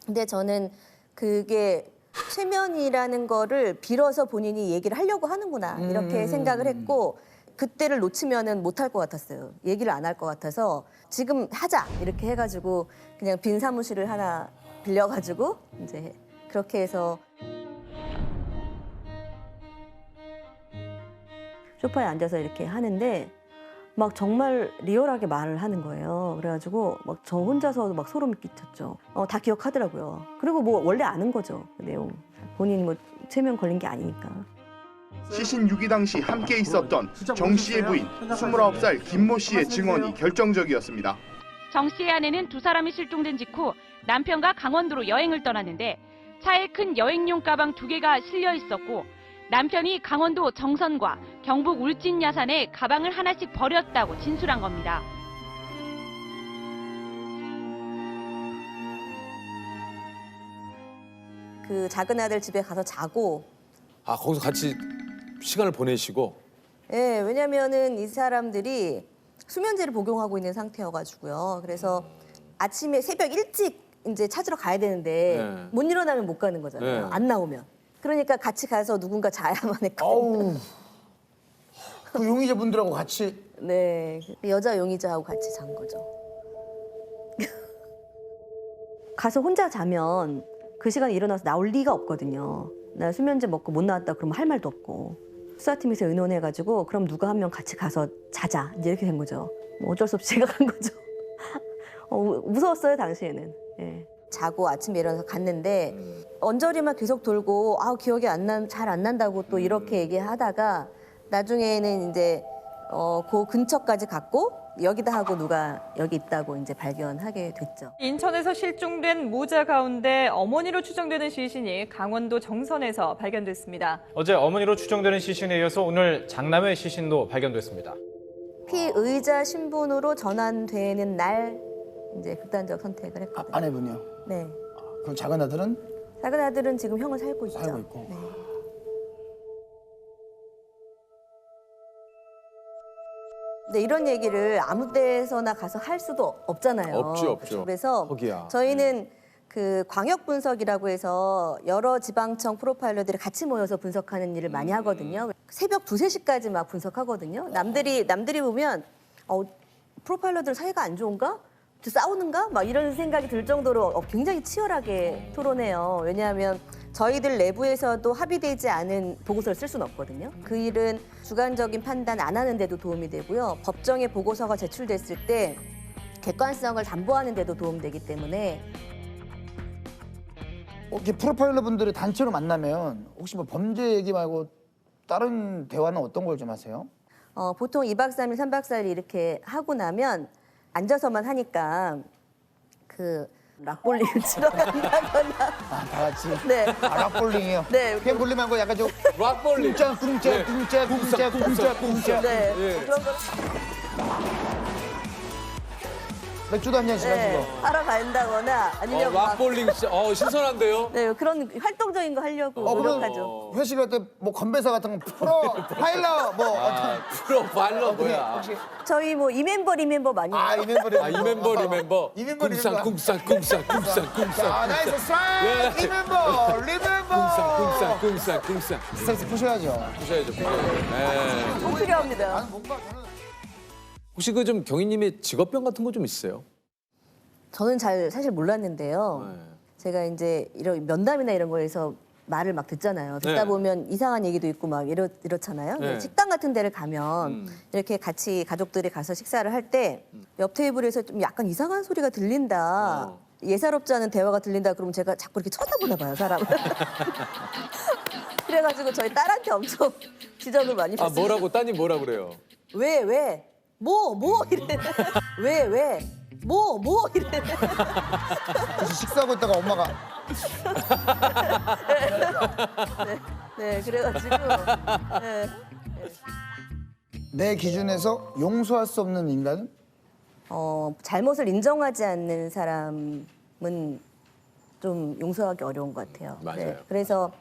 근데 저는 그게 최면이라는 거를 빌어서 본인이 얘기를 하려고 하는구나 이렇게 생각을 했고 그때를 놓치면은 못할 것 같았어요. 얘기를 안 할 것 같아서 지금 하자 이렇게 해가지고 그냥 빈 사무실을 하나 빌려가지고 이제 그렇게 해서 소파에 앉아서 이렇게 하는데 막 정말 리얼하게 말을 하는 거예요. 그래가지고 막 저 혼자서도 막 소름이 끼쳤죠. 다 기억하더라고요. 그리고 뭐 원래 아는 거죠, 그 내용. 본인이 뭐 최면 걸린 게 아니니까. 시신 유기 당시 함께 있었던 정 씨의 부인 29살 김모 씨의 증언이 결정적이었습니다. 정 씨의 아내는 두 사람이 실종된 직후 남편과 강원도로 여행을 떠났는데 차에 큰 여행용 가방 2개가 실려 있었고 남편이 강원도 정선과 경북 울진 야산에 가방을 하나씩 버렸다고 진술한 겁니다. 그 작은 아들 집에 가서 자고 거기서 같이 시간을 보내시고 예, 왜냐면은 이 사람들이 수면제를 복용하고 있는 상태여가지고요. 그래서 아침에 새벽 일찍 이제 찾으러 가야 되는데 네. 못 일어나면 못 가는 거잖아요. 네. 안 나오면. 그러니까 같이 가서 누군가 자야만 했거든요. 어우. 그 용의자 분들하고 같이. 네, 여자 용의자하고 같이 잔 거죠. 가서 혼자 자면 그 시간에 일어나서 나올 리가 없거든요. 나 수면제 먹고 못 나왔다 그러면 할 말도 없고. 수사팀에서 의논해가지고 그럼 누가 한 명 같이 가서 자자 이제 이렇게 된 거죠. 뭐 어쩔 수 없이 제가 간 거죠. 무서웠어요 당시에는. 예. 자고 아침에 일어나서 갔는데 언저리만 계속 돌고 기억이 잘 안 난다고 또 이렇게 얘기하다가 나중에는 이제 그 근처까지 갔고 여기다 하고 누가 여기 있다고 이제 발견하게 됐죠. 인천에서 실종된 모자 가운데 어머니로 추정되는 시신이 강원도 정선에서 발견됐습니다. 어제 어머니로 추정되는 시신에 이어서 오늘 장남의 시신도 발견됐습니다. 피의자 신분으로 전환되는 날 이제 극단적 선택을 했거든요. 아내분이요? 네. 그럼 작은 아들은? 작은 아들은 지금 형을 살고 있죠. 살고 있고. 네. 근데 이런 얘기를 아무 데서나 가서 할 수도 없잖아요. 없죠. 그래서 거기야. 저희는 그 광역 분석이라고 해서 여러 지방청 프로파일러들이 같이 모여서 분석하는 일을 많이 하거든요. 새벽 2, 3시까지 막 분석하거든요. 남들이 보면 프로파일러들 사이가 안 좋은가? 싸우는가? 막 이런 생각이 들 정도로 굉장히 치열하게 토론해요. 왜냐하면 저희들 내부에서도 합의되지 않은 보고서를 쓸 수는 없거든요. 그 일은 주관적인 판단 안 하는 데도 도움이 되고요. 법정에 보고서가 제출됐을 때 객관성을 담보하는 데도 도움되기 때문에 이렇게 프로파일러 분들이 단체로 만나면 혹시 뭐 범죄 얘기 말고 다른 대화는 어떤 걸 좀 하세요? 보통 2박 3일, 3박 4일 이렇게 하고 나면 앉아서만 하니까 그 락볼링을 치러 간다거나 다 같이? 네. 락볼링이요? 네. 그냥 볼링 말고 약간 좀 락볼링. 꿍짜. 네. 예. 그런 거 맥주도 한 잔씩 하시고. 하러 간다거나 아니면 막 락볼링 진짜 신선한데요? 네, 그런 활동적인 거 하려고 노력하죠. 회식할 때 뭐 건배사 같은 거 프로파일러 뭐 프로파일러 뭐야? 저희 뭐 이 멤버 많이 이 멤버. 꿍쌍. 아, 나이스 스트라이크! 리멤버! 꿍쌍. 스트레스 푸셔야죠. 부셔야죠. 네. 꼭 필요합니다. 혹시 그 좀 경희님의 직업병 같은 거 좀 있으세요? 저는 사실 몰랐는데요. 제가 이제 이런 면담이나 이런 거에서 말을 막 듣잖아요. 듣다 보면 이상한 얘기도 있고 막 이렇잖아요. 네. 식당 같은 데를 가면 이렇게 같이 가족들이 가서 식사를 할 때 옆 테이블에서 좀 약간 이상한 소리가 들린다. 예사롭지 않은 대화가 들린다. 그러면 제가 자꾸 이렇게 쳐다보나 봐요, 사람을. 그래가지고 저희 딸한테 엄청 지적을 많이 받습니다. 따님 뭐라 그래요? 왜? 뭐 이래. 왜? 뭐 이래. 그래서 식사하고 있다가 엄마가 네, 그래가지고 내 기준에서 용서할 수 없는 인간은? 잘못을 인정하지 않는 사람은 좀 용서하기 어려운 것 같아요. 맞아요. 그래서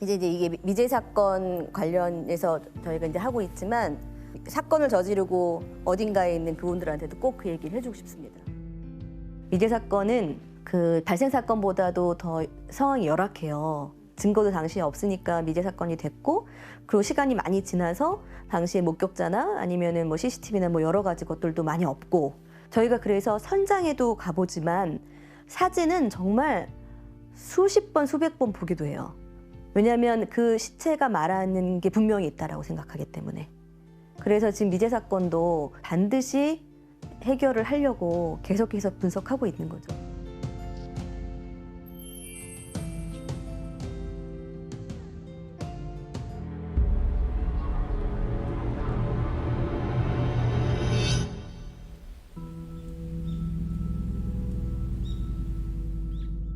이제 이게 미제 사건 관련해서 저희가 이제 하고 있지만 사건을 저지르고 어딘가에 있는 그분들한테도 꼭 그 얘기를 해주고 싶습니다. 미제 사건은 그 발생 사건보다도 더 상황이 열악해요. 증거도 당시에 없으니까 미제 사건이 됐고, 그리고 시간이 많이 지나서 당시에 목격자나 아니면은 뭐 CCTV나 뭐 여러 가지 것들도 많이 없고, 저희가 그래서 현장에도 가보지만 사진은 정말 수십 번, 수백 번 보기도 해요. 왜냐하면 그 시체가 말하는 게 분명히 있다라고 생각하기 때문에. 그래서 지금 미제 사건도 반드시 해결을 하려고 계속해서 분석하고 있는 거죠.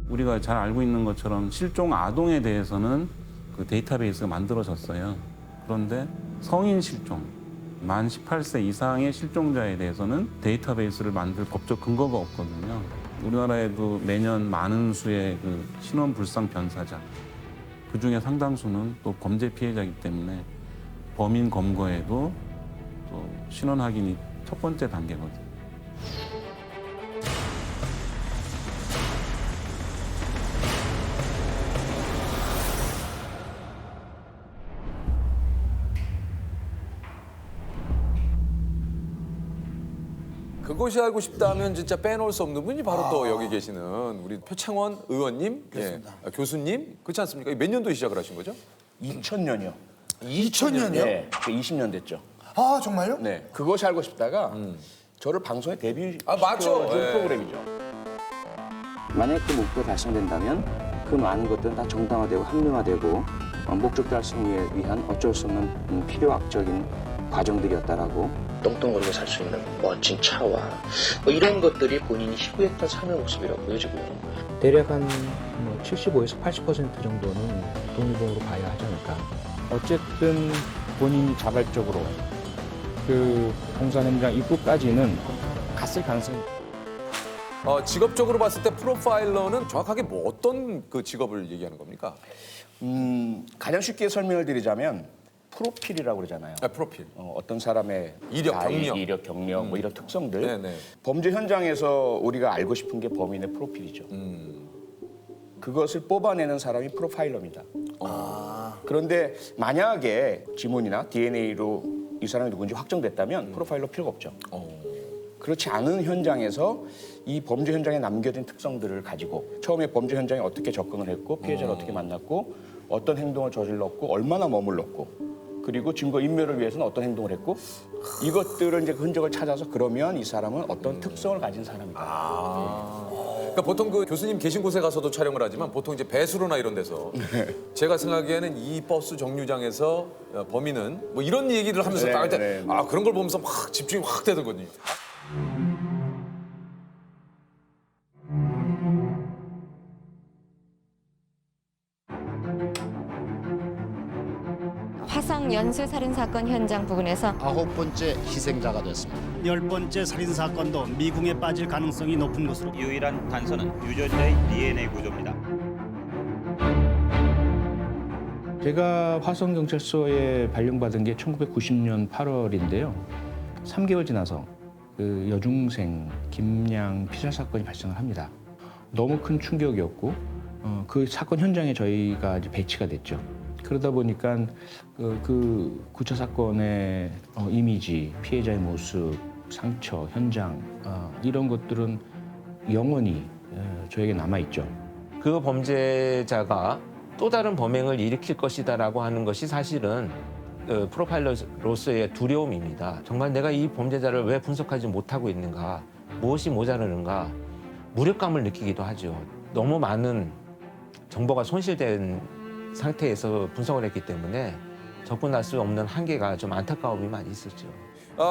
우리가 잘 알고 있는 것처럼 실종 아동에 대해서는 그 데이터베이스가 만들어졌어요. 그런데 성인 실종, 만 18세 이상의 실종자에 대해서는 데이터베이스를 만들 법적 근거가 없거든요. 우리나라에도 매년 많은 수의 그 신원 불상 변사자, 그중에 상당수는 또 범죄 피해자이기 때문에 범인 검거에도 또 신원 확인이 첫 번째 단계거든요. 그것이 알고 싶다면 진짜 빼놓을 수 없는 분이 바로 또 여기 계시는 우리 표창원 의원님, 교수님, 그렇지 않습니까? 몇 년도에 시작을 하신 거죠? 2000년이요. 2000년이요? 네, 20년 됐죠. 아 정말요? 네, 그것이 알고 싶다가 저를 방송에 데뷔 맞죠. 프로그램이죠. 만약 그 목표가 달성된다면 그 많은 것들은 다 정당화되고 합리화되고 목적 달성을 위한 어쩔 수 없는 필요악적인 과정들이었다라고 똥똥거리고 살 수 있는 멋진 차와 뭐 이런 것들이 본인이 희구했던 삶의 모습이라고 보여지고요. 대략 한 75에서 80% 정도는 독립으로 봐야 하지 않을까. 어쨌든 본인이 자발적으로 그 공산현장 입구까지는 갔을 가능성이. 직업적으로 봤을 때 프로파일러는 정확하게 뭐 어떤 그 직업을 얘기하는 겁니까? 가장 쉽게 설명을 드리자면 프로필이라고 그러잖아요. 프로필. 어떤 사람의 이력, 경력. 이력, 경력 뭐 이런 특성들. 네네. 범죄 현장에서 우리가 알고 싶은 게 범인의 프로필이죠. 그것을 뽑아내는 사람이 프로파일러입니다. 그런데 만약에 지문이나 DNA로 이 사람이 누군지 확정됐다면 프로파일러 필요가 없죠. 그렇지 않은 현장에서 이 범죄 현장에 남겨진 특성들을 가지고 처음에 범죄 현장에 어떻게 접근을 했고 피해자를 어떻게 만났고 어떤 행동을 저질렀고 얼마나 머물렀고 그리고 증거 인멸을 위해서는 어떤 행동을 했고 이것들을 이제 그 흔적을 찾아서 그러면 이 사람은 어떤 특성을 가진 사람이다. 그러니까 보통 그 교수님 계신 곳에 가서도 촬영을 하지만 보통 이제 배수로나 이런 데서 제가 생각하기에는 이 버스 정류장에서 범인은 뭐 이런 얘기를 하면서 딱 할 때 그런 걸 보면서 막 집중이 확 되거든요. 화성 연쇄 살인 사건 현장 부근에서 9번째 희생자가 됐습니다. 10번째 살인 사건도 미궁에 빠질 가능성이 높은 것으로 유일한 단서는 유전자의 DNA 구조입니다. 제가 화성경찰서에 발령받은 게 1990년 8월인데요. 3개월 지나서 그 여중생 김양 피살 사건이 발생을 합니다. 너무 큰 충격이었고 그 사건 현장에 저희가 이제 배치가 됐죠. 그러다 보니까 그 구차 사건의 이미지, 피해자의 모습, 상처, 현장 이런 것들은 영원히 저에게 남아있죠. 그 범죄자가 또 다른 범행을 일으킬 것이다라고 하는 것이 사실은 프로파일러로서의 두려움입니다. 정말 내가 이 범죄자를 왜 분석하지 못하고 있는가, 무엇이 모자르는가, 무력감을 느끼기도 하죠. 너무 많은 정보가 손실된 상태에서 분석을 했기 때문에 접근할 수 없는 한계가 좀 안타까움이 많이 있었죠.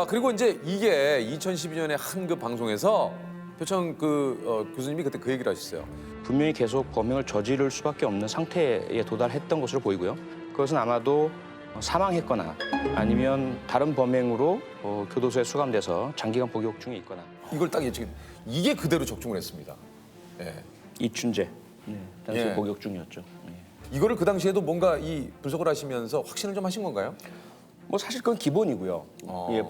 그리고 이제 이게 2012년에 한 그 방송에서 표창 교수님이 그때 그 얘기를 하셨어요. 분명히 계속 범행을 저지를 수밖에 없는 상태에 도달했던 것으로 보이고요. 그것은 아마도 사망했거나 아니면 다른 범행으로 교도소에 수감돼서 장기간 복역 중에 있거나. 이걸 딱 예측. 이게 그대로 적중을 했습니다. 예. 이춘재. 당시 복역 중이었죠. 이거를 그 당시에도 뭔가 이 분석을 하시면서 확신을 좀 하신 건가요? 뭐 사실 그건 기본이고요.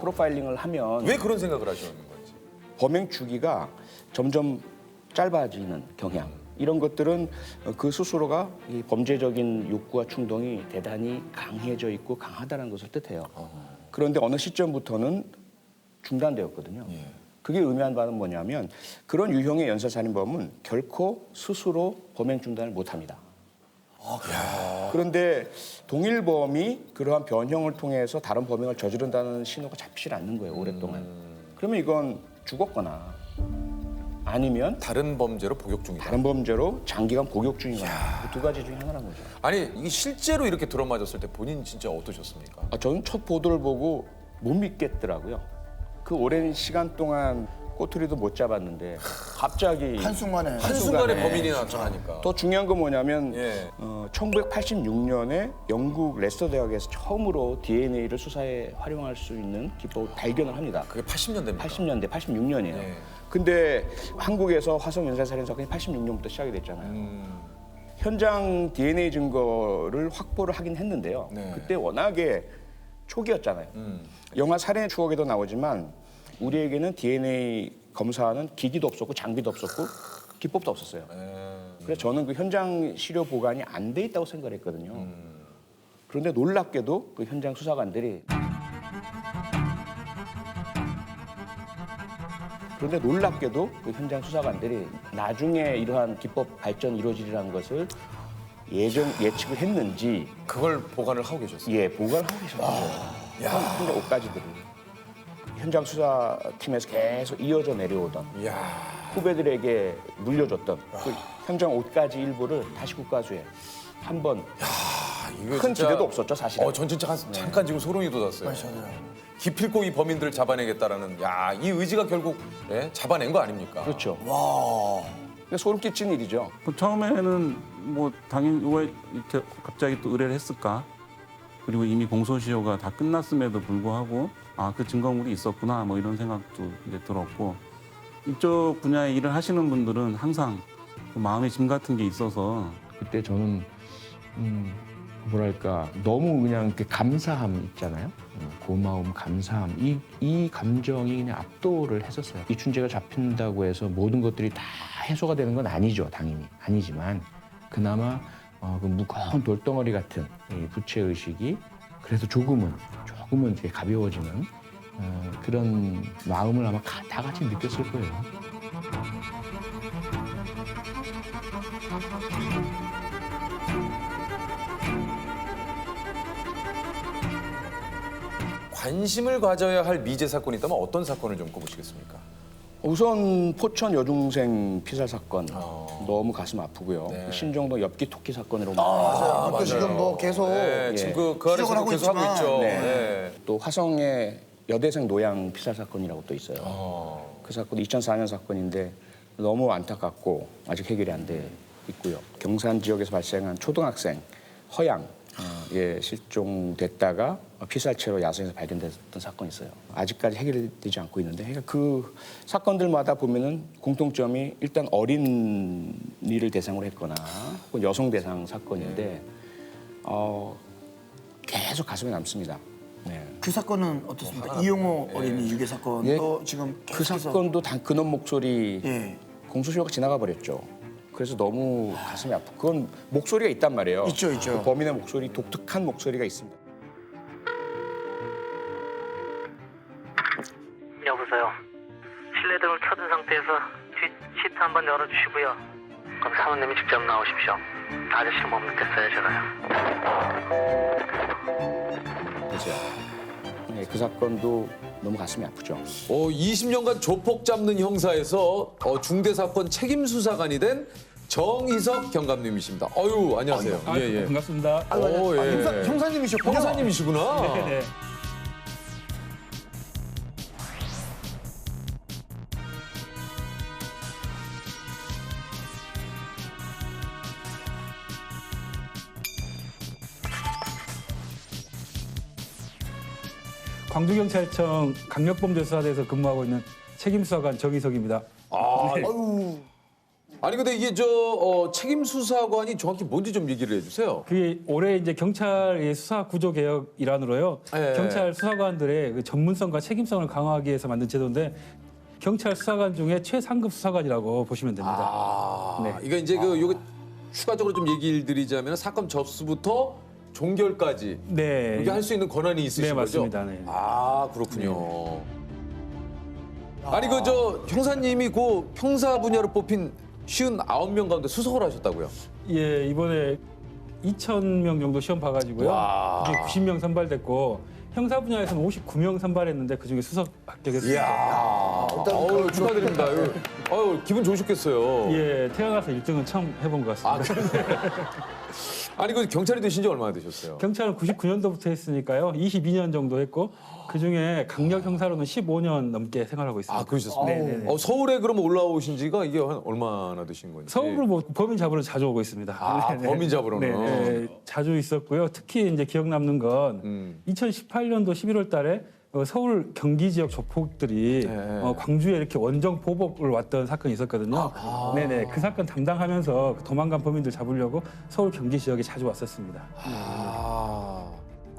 프로파일링을 하면 왜 그런 생각을 하셨는 건지. 범행 주기가 점점 짧아지는 경향. 이런 것들은 그 스스로가 이 범죄적인 욕구와 충동이 대단히 강해져 있고 강하다는 것을 뜻해요. 그런데 어느 시점부터는 중단되었거든요. 그게 의미하는 바는 뭐냐면 그런 유형의 연쇄살인범은 결코 스스로 범행 중단을 못합니다. 그런데 동일범이 그러한 변형을 통해서 다른 범행을 저지른다는 신호가 잡히질 않는 거예요, 오랫동안. 그러면 이건 죽었거나 아니면 다른 범죄로 복역 중이다. 다른 범죄로 장기간 복역 중이거나 그 두 가지 중에 하나라는 거죠. 아니, 이게 실제로 이렇게 들어맞았을 때 본인 진짜 어떠셨습니까? 저는 첫 보도를 보고 못 믿겠더라고요. 그 오랜 시간 동안 꼬투리도 못 잡았는데 갑자기 한순간에 범인이 나타나니까. 더 중요한 건 뭐냐면 1986년에 영국 레스터 대학에서 처음으로 DNA를 수사에 활용할 수 있는 기법을 발견을 합니다. 그게 80년대입니까? 80년대, 86년이에요. 근데 한국에서 화성 연쇄살인 사건이 86년부터 시작이 됐잖아요. 현장 DNA 증거를 확보를 하긴 했는데요. 그때 워낙에 초기였잖아요. 영화 살인의 추억에도 나오지만 우리에게는 DNA 검사하는 기기도 없었고 장비도 없었고 기법도 없었어요. 그래서 저는 그 현장 시료 보관이 안 돼 있다고 생각을 했거든요. 그런데 놀랍게도 그 현장 수사관들이 나중에 이러한 기법 발전이 이루어지리라는 것을 예측을 했는지 그걸 보관을 하고 계셨어요. 예, 보관을 하고 계셨어요. 현장 옷가지들을 현장 수사팀에서 계속 이어져 내려오던 후배들에게 물려줬던 그 현장 옷가지 일부를 다시 국가수에 한번 큰 기대도 없었죠, 사실은. 전 진짜 잠깐 지금 소름이 돋았어요. 기필코 이 범인들을 잡아내겠다라는 이 의지가 결국 잡아낸 거 아닙니까? 그렇죠. 와. 소름 끼치는 일이죠. 처음에는 뭐 당연히 왜 이렇게 갑자기 또 의뢰를 했을까? 그리고 이미 공소시효가 다 끝났음에도 불구하고 그 증거물이 있었구나 뭐 이런 생각도 이제 들었고 이쪽 분야에 일을 하시는 분들은 항상 그 마음의 짐 같은 게 있어서 그때 저는 뭐랄까 너무 그냥 이렇게 감사함 있잖아요. 고마움, 감사함 이 감정이 그냥 압도를 했었어요. 이춘재가 잡힌다고 해서 모든 것들이 다 해소가 되는 건 아니죠, 당연히 아니지만 그나마 그 무거운 돌덩어리 같은 이 부채 의식이 그래도 조금은 이렇게 가벼워지는 그런 마음을 아마 다 같이 느꼈을 거예요. 관심을 가져야 할 미제 사건이 있다면 어떤 사건을 좀 꼽으시겠습니까? 우선 포천 여중생 피살 사건 너무 가슴 아프고요. 신정동 엽기 토끼 사건으로 맞아요. 또 지금 뭐 계속 지금 그 안에서 계속 하고 있죠. 또 화성의 여대생 노양 피살 사건이라고 또 있어요. 그 사건도 2004년 사건인데 너무 안타깝고 아직 해결이 안 돼 있고요. 경산 지역에서 발생한 초등학생 허양 실종됐다가 피살체로 야생에서 발견됐던 사건이 있어요. 아직까지 해결되지 않고 있는데 그 사건들마다 보면은 공통점이 일단 어린이를 대상으로 했거나 혹은 여성 대상 사건인데 계속 가슴에 남습니다. 그 사건은 어떻습니까? 이용호 어린이 유괴 사건도 지금 그 사건도 근원 목소리 공소시효가 지나가 버렸죠. 그래서 너무 가슴이 아프고 그건 목소리가 있단 말이에요. 있죠. 그 범인의 목소리, 독특한 목소리가 있습니다. 여보세요. 실내등을 켜둔 상태에서 뒷 시트 한번 열어주시고요. 그럼 사모님이 직접 나오십시오. 아저씨를 못 믿겠어요, 제가요. 그죠. 그 사건도 너무 가슴이 아프죠. 20년간 조폭 잡는 형사에서 중대사건 책임수사관이 된 정희석 경감님이십니다. 안녕하세요. 반갑습니다. 형사님이셨군요. 형사님이시구나. 네. 광주경찰청 강력범죄수사대에서 근무하고 있는 책임수사관 정희석입니다. 아니 근데 이게 책임수사관이 정확히 뭔지 좀 얘기를 해주세요. 그게 올해 이제 경찰의 수사 구조 개혁 일환으로요. 경찰 수사관들의 그 전문성과 책임성을 강화하기 위해서 만든 제도인데 경찰 수사관 중에 최상급 수사관이라고 보시면 됩니다. 이거 이제 요거 추가적으로 좀 얘기를 드리자면 사건 접수부터 종결까지 이게 할 수 있는 권한이 있으신 거죠? 맞습니다. 네. 그렇군요. 아니 형사님이 그 형사 분야로 뽑힌 59명 가운데 수석을 하셨다고요? 예, 이번에 2,000명 정도 시험 봐가지고요. 이게 90명 선발됐고 형사 분야에서는 59명 선발했는데 그중에 수석 합격했습니다. 축하드립니다. 기분 좋으셨겠어요. 예, 태어나서 1등은 처음 해본 것 같습니다. 아니 경찰이 되신 지 얼마나 되셨어요? 경찰은 99년도부터 했으니까요. 22년 정도 했고 그중에 강력 형사로는 15년 넘게 생활하고 있습니다. 그러셨습니다. 서울에 그럼 올라오신 지가 이게 한 얼마나 되신 건지? 서울로 범인 잡으러 자주 오고 있습니다. 범인 잡으러는? 자주 있었고요. 특히 이제 기억 남는 건 2018년도 11월 달에 서울 경기 지역 조폭들이 광주에 이렇게 원정 보복을 왔던 사건이 있었거든요. 그 사건 담당하면서 도망간 범인들 잡으려고 서울 경기 지역에 자주 왔었습니다.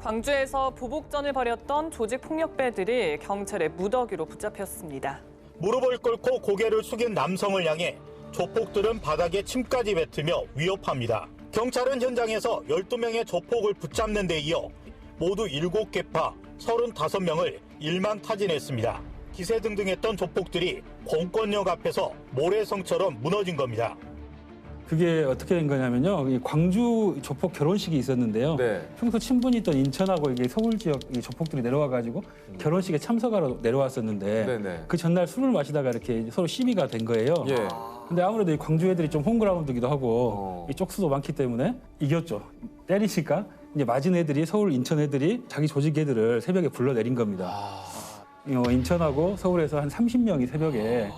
광주에서 보복전을 벌였던 조직폭력배들이 경찰의 무더기로 붙잡혔습니다. 무릎을 꿇고 고개를 숙인 남성을 향해 조폭들은 바닥에 침까지 뱉으며 위협합니다. 경찰은 현장에서 12명의 조폭을 붙잡는 데 이어 모두 7개파 35명을 일망타진했습니다. 기세등등했던 조폭들이 공권력 앞에서 모래성처럼 무너진 겁니다. 그게 어떻게 된 거냐면요. 이 광주 조폭 결혼식이 있었는데요. 평소 친분이 있던 인천하고 이게 서울 지역 이 조폭들이 내려와가지고 결혼식에 참석하러 내려왔었는데 그 전날 술을 마시다가 이렇게 서로 시비가 된 거예요. 근데 아무래도 이 광주 애들이 좀 홈그라운드기도 하고 이 쪽수도 많기 때문에 이겼죠. 때리니까 이제 맞은 애들이 서울, 인천 애들이 자기 조직 애들을 새벽에 불러내린 겁니다. 인천하고 서울에서 한 30명이 새벽에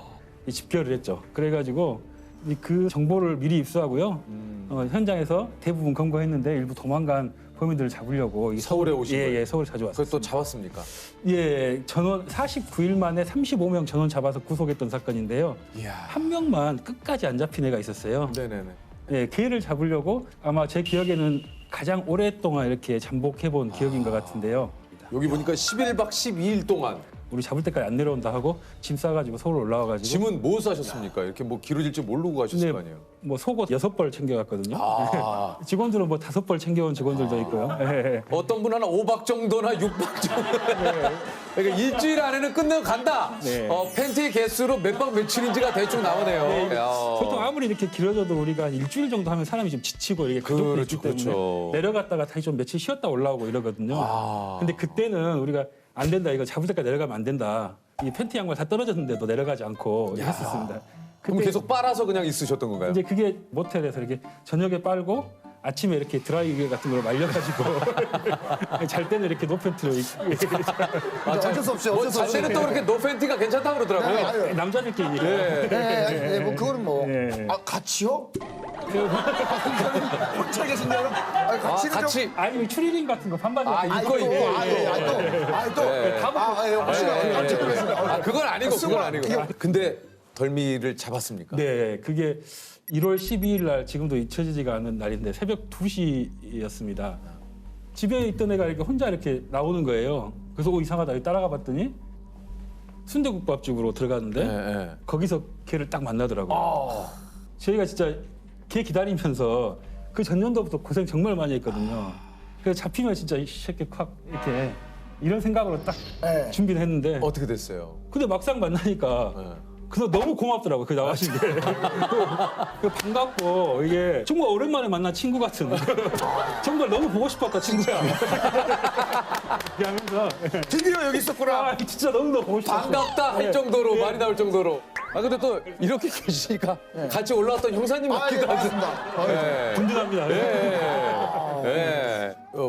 집결을 했죠. 그래가지고 그 정보를 미리 입수하고요. 현장에서 대부분 검거했는데 일부 도망간 범인들을 잡으려고 서울에 오신 거예요? 예, 서울 자주 왔어요. 그걸 또 잡았습니까? 예, 전원 49일 만에 35명 전원 잡아서 구속했던 사건인데요. 한 명만 끝까지 안 잡힌 애가 있었어요. 네네네. 예, 걔를 잡으려고 아마 제 기억에는 가장 오랫동안 이렇게 잠복해본 기억인 것 같은데요. 여기 보니까 11박 12일 동안 우리 잡을 때까지 안 내려온다 하고 짐 싸가지고 서울 올라와가지고 짐은 뭐 싸셨습니까? 이렇게 뭐 길어질 줄 모르고 가셨을 거 아니에요? 뭐 속옷 6벌 챙겨갔거든요. 직원들은 뭐 5벌 챙겨온 직원들도 있고요. 어떤 분은 한 5박 정도나 6박 정도. 그러니까 일주일 안에는 끝내고 간다. 팬티 개수로 몇 박 며칠인지가 대충 나오네요. 보통 아무리 이렇게 길어져도 우리가 일주일 정도 하면 사람이 좀 지치고 이렇게 가족도 있기 때문에 내려갔다가 다시 좀 며칠 쉬었다 올라오고 이러거든요. 근데 그때는 우리가 안 된다. 이거 잡을 때까지 내려가면 안 된다. 이 팬티 양말 다 떨어졌는데도 내려가지 않고 했었습니다. 그럼 계속 빨아서 그냥 있으셨던 건가요? 이제 그게 모텔에서 이렇게 저녁에 빨고 아침에 이렇게 드라이기 같은 걸 말려가지고 잘 때는 이렇게 노팬티로 어쩔 수 없이 어쩔 수 없이. 잘 때는 또 그렇게 노팬티가 괜찮다고 그러더라고요. 남자들끼리. 네, 뭐 그거는 뭐. 아, 같이요? 혼자 계신데 그럼? 같이. 아니 추리닝 같은 거 반바지. 이거 그건 아니고 그건 아니고. 근데 덜미를 잡았습니까? 네, 그게 1월 12일 날 지금도 잊혀지지가 않는 날인데 새벽 2시였습니다. 집에 있던 애가 이렇게 혼자 이렇게 나오는 거예요. 그래서 이상하다 여기 따라가 봤더니 순대국밥집으로 들어갔는데 거기서 걔를 딱 만나더라고요. 저희가 진짜 걔 기다리면서 그 전년도부터 고생 정말 많이 했거든요. 그래서 잡히면 진짜 이 새끼 확 이렇게 이런 생각으로 딱 준비를 했는데 어떻게 됐어요? 근데 막상 만나니까 그래서 너무 고맙더라고요. 그 나와신 게. 그 반갑고 이게 정말 오랜만에 만난 친구 같은 정말 너무 보고 싶었다 친구야. 하면서 드디어 여기 있었구나. 진짜 너무 보고 싶었어. 반갑다 할 정도로 말이 나올 정도로. 근데 또 이렇게 계시니까 같이 올라왔던 형사님 같기도 하고. 든든합니다.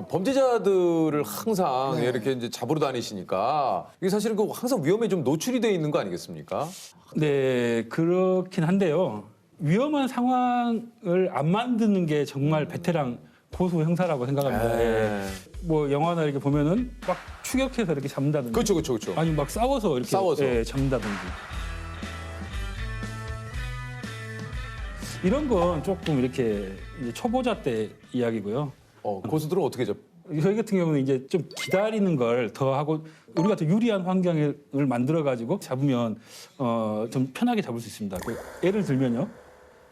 범죄자들을 항상 이렇게 이제 잡으러 다니시니까 이게 사실은 그 항상 위험에 좀 노출이 돼 있는 거 아니겠습니까? 네, 그렇긴 한데요. 위험한 상황을 안 만드는 게 정말 베테랑 고수 형사라고 생각합니다. 뭐 영화나 이렇게 보면은 막 추격해서 이렇게 잡는다든지. 그렇죠. 아니 막 싸워서 이렇게 잡는다든지. 이런 건 조금 이렇게 이제 초보자 때 이야기고요. 고수들은 어떻게 잡? 저희 같은 경우는 이제 좀 기다리는 걸 더 하고 우리가 더 유리한 환경을 만들어 가지고 잡으면 좀 편하게 잡을 수 있습니다. 예를 들면요,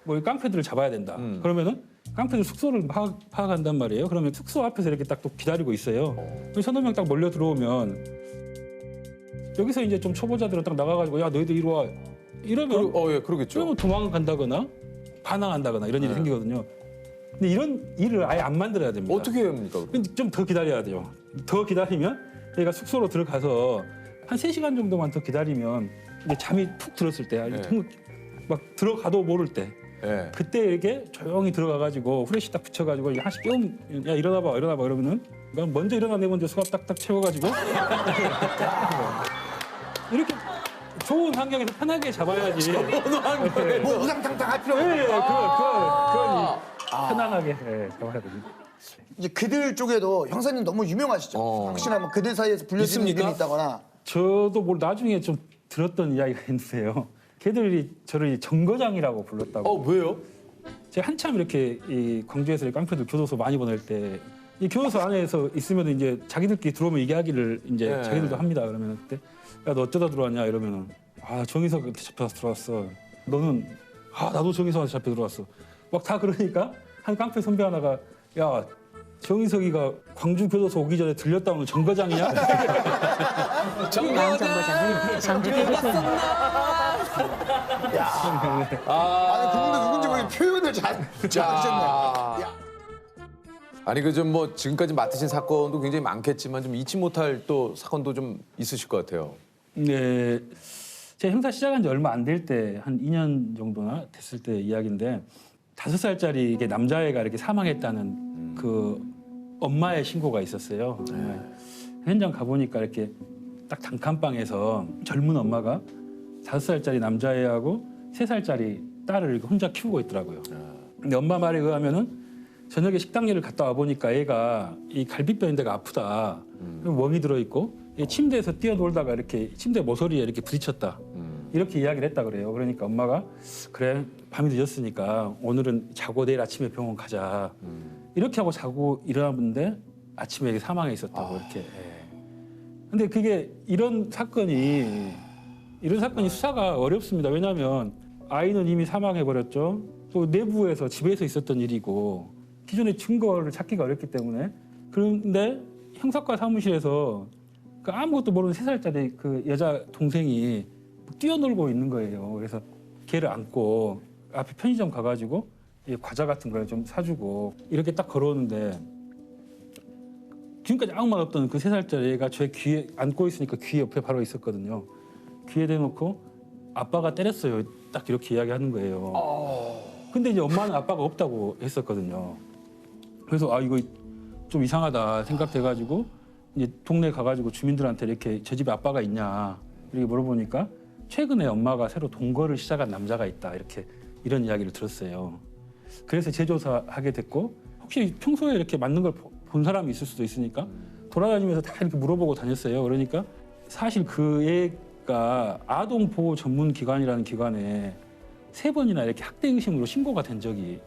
뭐 깡패들을 잡아야 된다. 그러면은 깡패들 숙소를 파악한단 말이에요. 그러면 숙소 앞에서 이렇게 딱 또 기다리고 있어요. 서너 명 딱 몰려 들어오면 여기서 이제 좀 초보자들은 딱 나가가지고 야 너희들 이리 와 이러면 그러겠죠. 그러면 도망간다거나 반항한다거나 이런 일이 생기거든요. 근데 이런 일을 아예 안 만들어야 됩니다. 어떻게 합니까? 좀 더 기다려야 돼요. 더 기다리면 얘가 숙소로 들어가서 한 3시간 정도만 더 기다리면 이제 잠이 푹 들었을 때 막 들어가도 모를 때 그때 이렇게 조용히 들어가가지고 후레쉬 딱 붙여가지고 하나씩 뿅 야 일어나봐 이러면은 먼저 일어나 내 먼저 수갑 딱딱 채워가지고 이렇게 좋은 환경에서 편하게 잡아야지. 뭐 우상탕탕 할 필요 없네. 그건 편안하게 잡아야 됩니다. 이제 그들 쪽에도 형사님 너무 유명하시죠. 혹시나 뭐 그들 사이에서 불려지는 이름이 있다거나. 저도 뭐 나중에 좀 들었던 이야기가 있는데요. 걔들이 저를 정거장이라고 불렀다고. 왜요? 제가 한참 이렇게 이 광주에서 깡패들 교도소 많이 보낼 때 이 교도소 안에서 있으면 이제 자기들끼리 들어오면 얘기하기를 이제 네. 자기들도 합니다. 그러면 그때 야 너 어쩌다 들어왔냐 이러면은 아 정희석한테 잡혀서 들어왔어. 너는 아 나도 정희석한테 잡혀 들어왔어. 막 다 그러니까 한 깡패 선배 하나가 야 정희석이가 광주 교도소 오기 전에 들렸다 오는 정거장이냐? 정거장 장주기 아니 그분도 누군지 모르게 표현을 잘하셨네. 아니 그 좀 뭐 지금까지 맡으신 사건도 굉장히 많겠지만 좀 잊지 못할 또 사건도 좀 있으실 것 같아요. 네, 제가 형사 시작한 지 얼마 안 될 때 한 2년 정도나 됐을 때 이야기인데 5살짜리 이게 남자애가 이렇게 사망했다는 그 엄마의 신고가 있었어요. 현장 가보니까 이렇게 딱 단칸방에서 젊은 엄마가 5살짜리 남자애하고 3살짜리 딸을 이렇게 혼자 키우고 있더라고요. 근데 엄마 말에 의하면은 저녁에 식당 일을 갔다 와 보니까 애가 이 갈비뼈인 데가 아프다. 멍이 들어 있고 침대에서 뛰어놀다가 이렇게 침대 모서리에 이렇게 부딪혔다. 이렇게 이야기를 했다 그래요. 그러니까 엄마가 그래 밤이 늦었으니까 오늘은 자고 내일 아침에 병원 가자. 이렇게 하고 자고 일어났는데 아침에 이게 사망해 있었다고 이렇게. 근데 그게 이런 사건이 수사가 어렵습니다. 왜냐하면 아이는 이미 사망해 버렸죠. 또 내부에서 집에서 있었던 일이고 기존의 증거를 찾기가 어렵기 때문에. 그런데 형사과 사무실에서 그 아무것도 모르는 3살짜리 그 여자 동생이 뛰어놀고 있는 거예요. 그래서 걔를 안고 앞에 편의점 가가지고 과자 같은 걸 좀 사주고 이렇게 딱 걸어오는데 지금까지 아무 말 없던 그 3살짜리 애가 제 귀에 안고 있으니까 귀 옆에 바로 있었거든요. 귀에 대놓고 아빠가 때렸어요. 딱 이렇게 이야기하는 거예요. 근데 이제 엄마는 아빠가 없다고 했었거든요. 그래서 아 이거 좀 이상하다 생각돼가지고 이제 동네 가가지고 주민들한테 이렇게 저 집에 아빠가 있냐 이렇게 물어보니까 최근에 엄마가 새로 동거를 시작한 남자가 있다 이런 이야기를 들었어요. 그래서 재조사하게 됐고 혹시 평소에 이렇게 맞는 걸 본 사람이 있을 수도 있으니까 돌아다니면서 다 이렇게 물어보고 다녔어요. 그러니까 사실 그 애가 아동보호 전문기관이라는 기관에 3번이나 이렇게 학대 의심으로 신고가 된 적이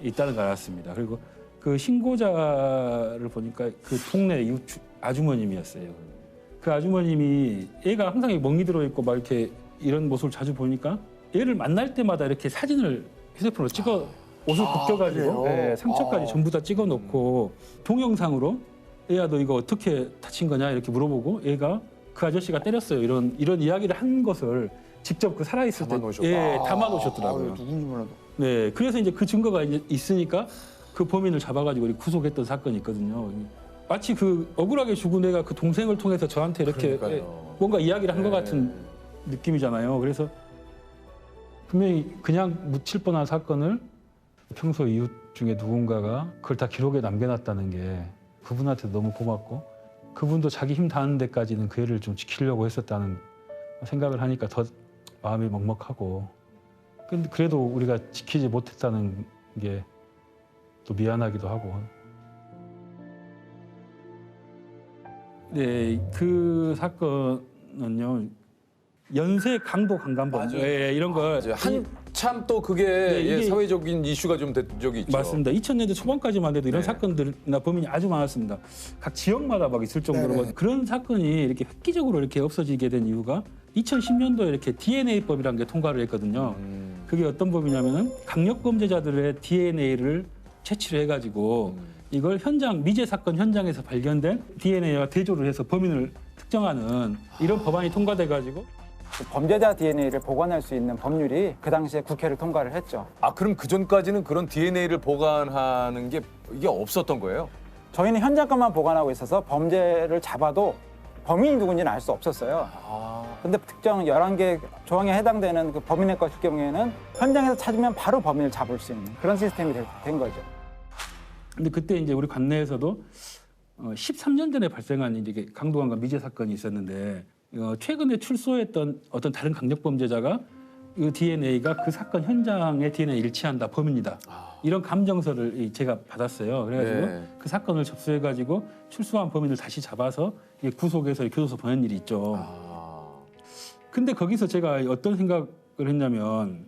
있다는 걸 알았습니다. 그리고 그 신고자를 보니까 그 동네 이웃 아주머님이었어요. 그 아주머님이 애가 항상 멍이 들어 있고 막 이렇게 이런 모습을 자주 보니까 애를 만날 때마다 이렇게 사진을 휴대폰으로 찍어 옷을 벗겨가지고 상처까지 전부 다 찍어 놓고 동영상으로 애야 너 이거 어떻게 다친 거냐 이렇게 물어보고 애가 그 아저씨가 때렸어요 이런 이야기를 한 것을 직접 그 살아있을 때 담아 놓으셨더라고요. 누군지 몰라도. 네, 그래서 이제 그 증거가 이제 있으니까 그 범인을 잡아가지고 구속했던 사건이 있거든요. 마치 그 억울하게 죽은 애가 그 동생을 통해서 저한테 이렇게 뭔가 이야기를 한 것 같은 느낌이잖아요. 그래서 분명히 그냥 묻힐 뻔한 사건을 평소 이웃 중에 누군가가 그걸 다 기록에 남겨놨다는 게 그분한테 너무 고맙고 그분도 자기 힘 닿는 데까지는 그 애를 좀 지키려고 했었다는 생각을 하니까 더 마음이 먹먹하고 근데 그래도 우리가 지키지 못했다는 게 또 미안하기도 하고. 네, 그 사건은요 연쇄 강도 강간범 이런 걸 한참 또 그게 사회적인 이슈가 좀 된 적이 있죠. 맞습니다. 2000년대 초반까지만 해도 이런 사건들이나 범인이 아주 많았습니다. 각 지역마다 막 있을 정도로 그런 사건이 이렇게 획기적으로 이렇게 없어지게 된 이유가 2010년도에 이렇게 DNA법이라는 게 통과를 했거든요. 그게 어떤 법이냐면은 강력 범죄자들의 DNA를 채취를 해가지고 이걸 미제 사건 현장에서 발견된 DNA와 대조를 해서 범인을 특정하는 이런 법안이 통과돼가지고 범죄자 DNA를 보관할 수 있는 법률이 그 당시에 국회를 통과를 했죠. 아 그럼 그 전까지는 그런 DNA를 보관하는 게 이게 없었던 거예요? 저희는 현장 것만 보관하고 있어서 범죄를 잡아도 범인이 누군지는 알 수 없었어요. 근데 특정 11개 조항에 해당되는 그 범인의 것일 경우에는 현장에서 찾으면 바로 범인을 잡을 수 있는 그런 시스템이 된 거죠. 근데 그때 이제 우리 관내에서도 13년 전에 발생한 이제 강도강간 미제 사건이 있었는데 최근에 출소했던 어떤 다른 강력범죄자가 이 DNA가 그 사건 현장의 DNA 일치한다, 범인이다. 이런 감정서를 제가 받았어요. 그래가지고 그 사건을 접수해가지고 출소한 범인을 다시 잡아서 구속해서 교도소 보낸 일이 있죠. 근데 거기서 제가 어떤 생각을 했냐면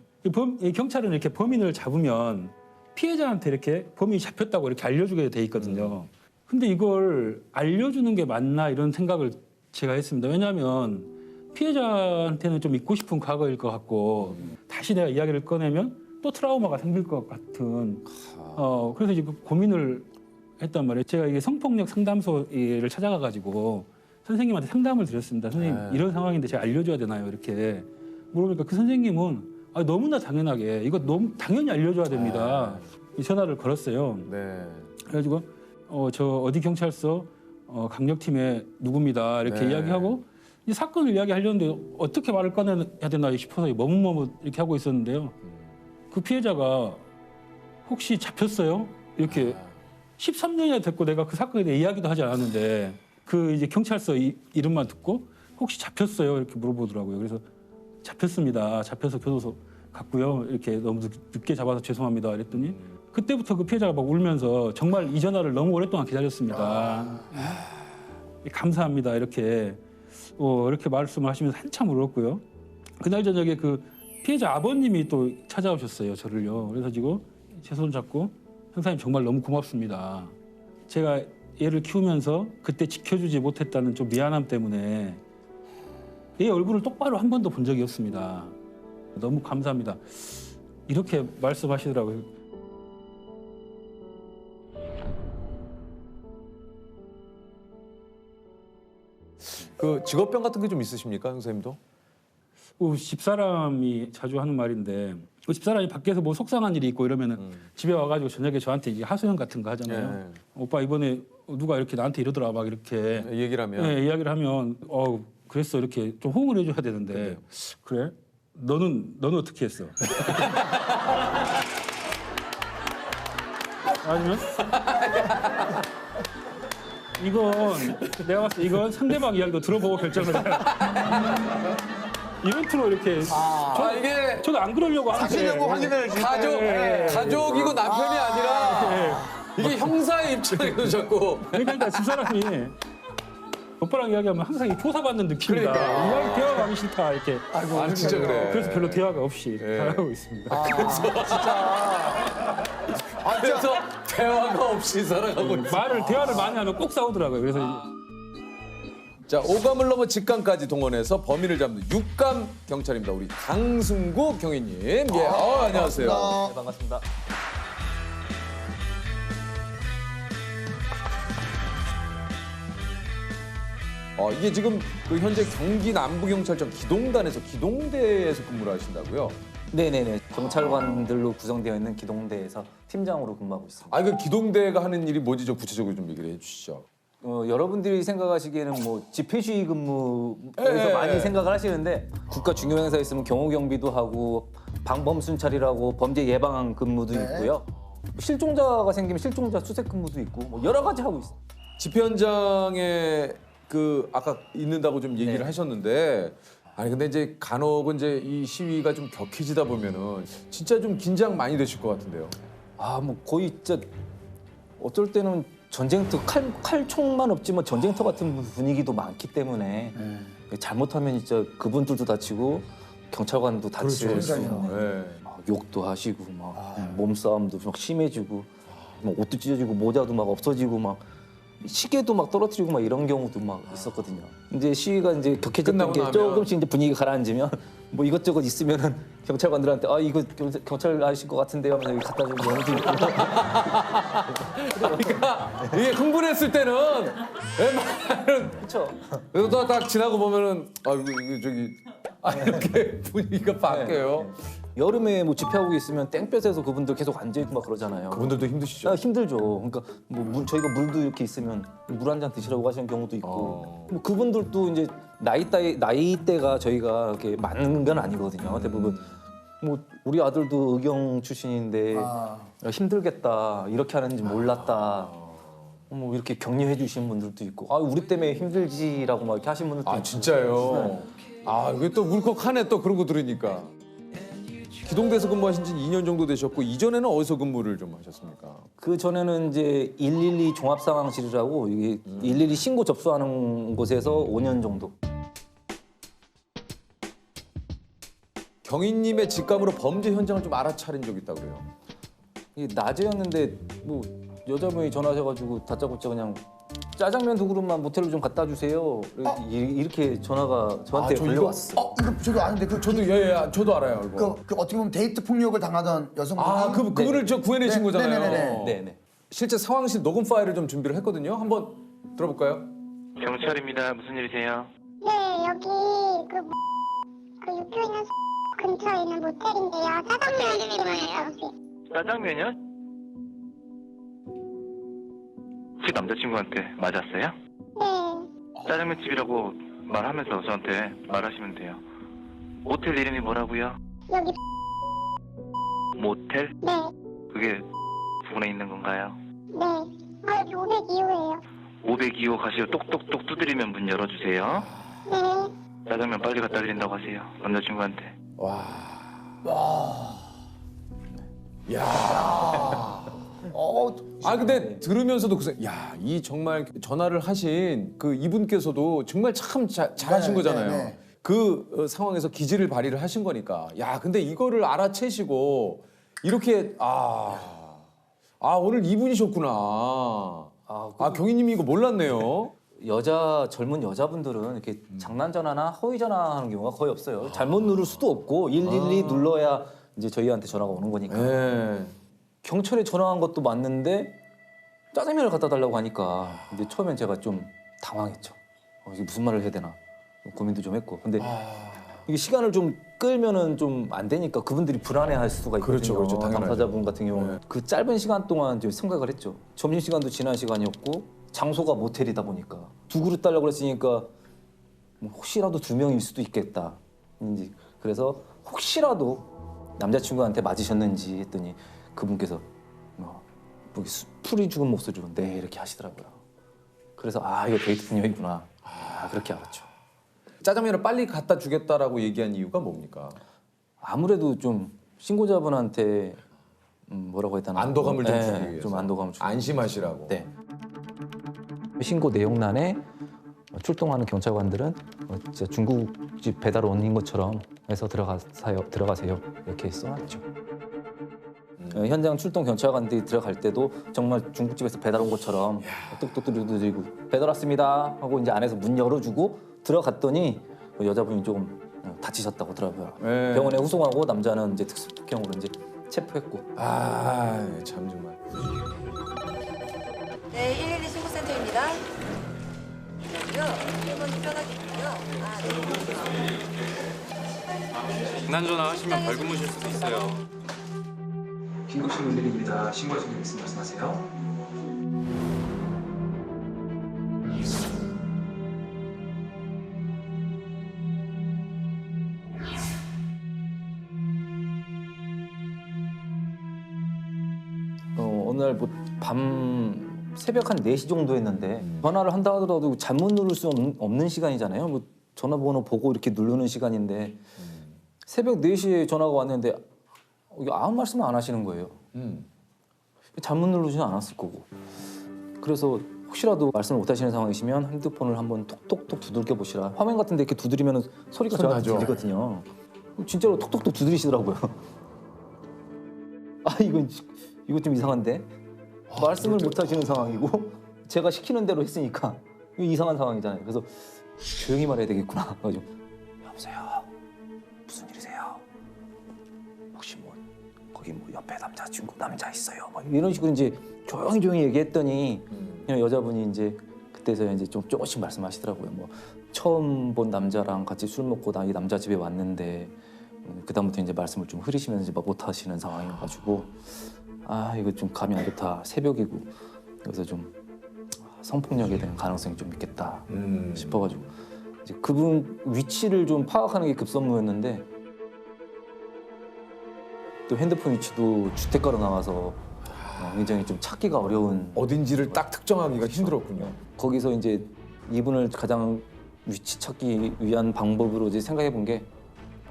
경찰은 이렇게 범인을 잡으면 피해자한테 이렇게 범인이 잡혔다고 이렇게 알려주게 돼 있거든요. 근데 이걸 알려주는 게 맞나 이런 생각을 제가 했습니다. 왜냐하면 피해자한테는 좀 잊고 싶은 과거일 것 같고 다시 내가 이야기를 꺼내면 또 트라우마가 생길 것 같은 그래서 이제 고민을 했단 말이에요. 제가 이게 성폭력 상담소를 찾아가가지고 선생님한테 상담을 드렸습니다. 선생님 이런 상황인데 제가 알려줘야 되나요? 이렇게 물어보니까 그 선생님은 너무나 당연하게 이거 너무 당연히 알려줘야 됩니다. 이 전화를 걸었어요. 그래가지고 저 어디 경찰서 강력팀의 누구입니다. 이렇게 이야기하고 이 사건을 이야기하려는데 어떻게 말을 꺼내야 되나 싶어서 머뭇머뭇 이렇게 하고 있었는데요. 그 피해자가 혹시 잡혔어요? 이렇게 13년이나 됐고 내가 그 사건에 대해 이야기도 하지 않았는데 그 이제 경찰서 이름만 듣고 혹시 잡혔어요? 이렇게 물어보더라고요. 그래서 잡혔습니다. 잡혀서 교도소 갔고요. 이렇게 너무 늦게 잡아서 죄송합니다. 이랬더니 그때부터 그 피해자가 막 울면서 정말 이 전화를 너무 오랫동안 기다렸습니다. 감사합니다. 이렇게 말씀을 하시면서 한참 울었고요. 그날 저녁에 그 피해자 아버님이 또 찾아오셨어요. 저를요. 그래서 지금 제 손 잡고 형사님 정말 너무 고맙습니다. 제가 얘를 키우면서 그때 지켜주지 못했다는 좀 미안함 때문에 얘 얼굴을 똑바로 한 번도 본 적이 없습니다. 너무 감사합니다. 이렇게 말씀하시더라고요. 그 직업병 같은 게 좀 있으십니까, 형사님도? 집사람이 자주 하는 말인데 집사람이 밖에서 뭐 속상한 일이 있고 이러면은 집에 와가지고 저녁에 저한테 이제 하소연 같은 거 하잖아요. 오빠 이번에 누가 이렇게 나한테 이러더라 막 이렇게 얘기를 하면 이야기를 하면 그랬어 이렇게 좀 호응을 해줘야 되는데 그래? 너는 어떻게 했어? 아니면 내가 봤을 때 이건 상대방 이야기도 들어보고 결정을 해야 이벤트로 이렇게 저도 안 그러려고 하는데 사실하고 확인을 가족이고 남편이 아니라 이게 형사의 입장에서 자꾸 그러니까 집사람이 오빠랑 이야기하면 항상 조사받는 느낌이다. 이야기 대화가 하기 싫다 이렇게. 진짜 그래. 그래서 별로 대화가 없이 살아가고 있습니다. 그래서 대화가 없이 살아가고 있어요. 대화를 많이 하면 꼭 싸우더라고요. 그래서 자, 5감을 넘어 직감까지 동원해서 범인을 잡는 6감 경찰입니다. 우리 강승국 경위님. 안녕하세요. 네, 반갑습니다. 이게 지금 그 현재 경기 남부경찰청 기동대에서 근무를 하신다고요? 네네네. 경찰관들로 구성되어 있는 기동대에서 팀장으로 근무하고 있습니다. 그 기동대가 하는 일이 뭔지 좀 구체적으로 좀 얘기를 해주시죠. 여러분들이 생각하시기에는 뭐 집회시위 근무에서 많이 생각을 하시는데 국가 중요 행사 있으면 경호 경비도 하고 방범 순찰이라고 범죄 예방 근무도 있고요. 실종자가 생기면 실종자 수색 근무도 있고 뭐 여러 가지 하고 있어요. 집회 현장에 아까 있는다고 좀 얘기를 하셨는데 근데 이제 간혹은 이제 이 시위가 좀 격해지다 보면은 진짜 좀 긴장 많이 되실 것 같은데요. 뭐 거의 진짜 어쩔 때는 전쟁터 칼총만 없지만 전쟁터 같은 분위기도 많기 때문에 잘못하면 진짜 그분들도 다치고 경찰관도 다치고 욕도 하시고 막 몸싸움도 막 심해지고 막 옷도 찢어지고 모자도 막 없어지고 막 시계도 막 떨어뜨리고 막 이런 경우도 막 있었거든요. 이제 시위가 이제 격해졌던 게 조금씩 이제 분위기가 가라앉으면 뭐 이것저것 있으면은 경찰관들한테 이거 경찰 아저씨 것 같은데요 하면서 여기 갖다 주는 경우도 있고. 그러니까 이게 흥분했을 때는 그렇죠. 그래서 딱 지나고 보면은 이렇게 분위기가 바뀌어요. 여름에 뭐 집회하고 있으면 땡볕에서 그분들 계속 앉아있고 막 그러잖아요. 그분들도 힘드시죠? 힘들죠. 그러니까 뭐 저희가 물도 이렇게 있으면 물 한 잔 드시라고 하시는 경우도 있고 뭐 그분들도 이제 나이대가 저희가 이렇게 많은 건 아니거든요. 대부분 뭐 우리 아들도 의경 출신인데 힘들겠다 이렇게 하는지 몰랐다. 뭐 이렇게 격려해 주시는 분들도 있고 우리 때문에 힘들지라고 막 이렇게 하시는 분들도 있고. 진짜요? 이게 또 울컥하네 또 그런 거 들으니까. 기동대에서 근무하신 지 2년 정도 되셨고 이전에는 어디서 근무를 좀 하셨습니까? 그 전에는 이제 112 종합상황실이라고 이게 112 신고 접수하는 곳에서 5년 정도. 경위님의 직감으로 범죄 현장을 좀 알아차린 적이 있다고 그래요? 이게 낮에였는데 뭐 여자분이 전화하셔가지고 다짜고짜 그냥 짜장면 두 그릇만 모텔로 좀 갖다 주세요. 이렇게 전화가 저한테 걸려왔어요. 이거 저도 아는데 저도 저도 알아요. 이거. 그 어떻게 보면 데이트 폭력을 당하던 여성분. 그분을 저 구해내신 거잖아요. 네네네. 실제 상황실 녹음 파일을 좀 준비를 했거든요. 한번 들어볼까요? 경찰입니다. 무슨 일이세요? 네, 여기 그 육교 있는 근처에 있는 모텔인데요. 짜장면 이름이 뭐예요? 짜장면이요? 혹시 남자친구한테 맞았어요? 네. 짜장면집이라고 말하면서 저한테 말하시면 돼요. 모텔 이름이 뭐라고요? 여기 모텔? 네. 그게 부근에 있는 건가요? 네. 여기 502호예요. 502호 가시고 똑똑똑 두드리면 문 열어주세요. 네. 짜장면 빨리 갖다 드린다고 하세요. 남자친구한테. 근데 들으면서도 이 정말 전화를 하신 그 이분께서도 정말 참 잘하신 거잖아요. 그 상황에서 기지를 발휘를 하신 거니까. 근데 이거를 알아채시고 이렇게 오늘 이분이셨구나. 경위님이 이거 몰랐네요. 젊은 여자분들은 이렇게 장난 전화나 허위 전화하는 경우가 거의 없어요. 잘못 누를 수도 없고 112 눌러야 이제 저희한테 전화가 오는 거니까. 경찰에 전화한 것도 맞는데 짜장면을 갖다 달라고 하니까 근데 처음엔 제가 좀 당황했죠. 이게 무슨 말을 해야 되나 고민도 좀 했고. 근데 이게 시간을 좀 끌면은 좀 안 되니까 그분들이 불안해할 수가 있거든요. 그렇죠, 당연하죠. 당사자분 같은 경우는 그 짧은 시간 동안 좀 생각을 했죠. 점심 시간도 지난 시간이었고 장소가 모텔이다 보니까 두 그릇 달라고 그랬으니까 혹시라도 두 명일 수도 있겠다. 그래서 혹시라도 남자친구한테 맞으셨는지 했더니 그분께서 풀이 죽은 목소리로 네 이렇게 하시더라고요. 그래서 이거 데이트 폭력이구나. 그렇게 알았죠. 짜장면을 빨리 갖다 주겠다라고 얘기한 이유가 뭡니까? 아무래도 좀 신고자분한테 뭐라고 해야 되나 안도감을 좀 주기 위해서. 좀 안도감을 주기 안심하시라고. 네. 신고 내용란에 출동하는 경찰관들은 진짜 중국집 배달 온인 것처럼 해서 들어가세요 이렇게 써놨죠. 현장 출동 경찰관들이 들어갈 때도 정말 중국집에서 배달 온 것처럼 똑똑 두드리고 배달 왔습니다 하고 이제 안에서 문 열어주고 들어갔더니 여자분이 조금 다치셨다고 하더라고요. 병원에 후송하고 남자는 이제 특수폭행으로 이제 체포했고. 참 정말. 네, 112 신고센터입니다. 여기요. 1번 편하겠고요. 장난 전화 하시면 벌금 무실 수도 있어요. 긴급신고 112입니다. 신고하신 분 있으면 말씀하세요. 어느 날 밤 새벽 한 4시 정도 했는데 전화를 한다 하더라도 잘못 누를 수 없는 시간이잖아요. 전화번호 보고 이렇게 누르는 시간인데 새벽 4시에 전화가 왔는데 아무 말씀을 안 하시는 거예요. 잘못 누르지는 않았을 거고. 그래서 혹시라도 말씀을 못 하시는 상황이시면 핸드폰을 한번 톡톡톡 두들겨 보시라. 화면 같은 데 이렇게 두드리면 소리가 저한테 들리거든요. 진짜로 톡톡톡 두드리시더라고요. 이거 좀 이상한데? 말씀을 못 하시는 상황이고 제가 시키는 대로 했으니까 이거 이상한 상황이잖아요. 그래서 조용히 말해야 되겠구나. 그래가지고 여보세요. 무슨 일이세요? 혹시 거기 옆에 남자 있어요? 이런 식으로 이제 조용히 얘기했더니 그냥 여자분이 이제 그때서야 이제 좀 조금씩 말씀하시더라고요. 처음 본 남자랑 같이 술 먹고 이 남자 집에 왔는데 그다음부터 이제 말씀을 좀 흐리시면서 못 하시는 상황이어가지고 이거 좀 감이 안 좋다. 새벽이고 그래서 좀 성폭력에 대한 가능성이 좀 있겠다 싶어가지고 이제 그분 위치를 좀 파악하는 게 급선무였는데 또 핸드폰 위치도 주택가로 나와서 굉장히 좀 찾기가 어려운 어딘지를 딱 특정하기가 힘들었군요. 거기서 이제 이분을 가장 위치 찾기 위한 방법으로 이제 생각해 본 게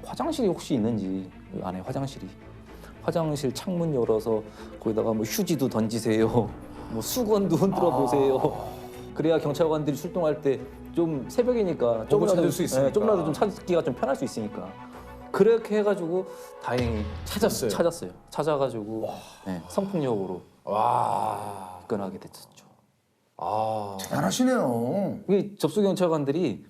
화장실이 혹시 있는지 그 안에 화장실 창문 열어서 거기다가 휴지도 던지세요, 수건도 흔들어 보세요. 그래야 경찰관들이 출동할 때 좀 새벽이니까 찾을 수 있으니까. 조금라도 좀 찾기가 좀 편할 수 있으니까 그렇게 해가지고 다행히 찾았어요. 찾아가지고 성폭력으로 접근하게 됐었죠. 대단하시네요. 이게 접수 경찰관들이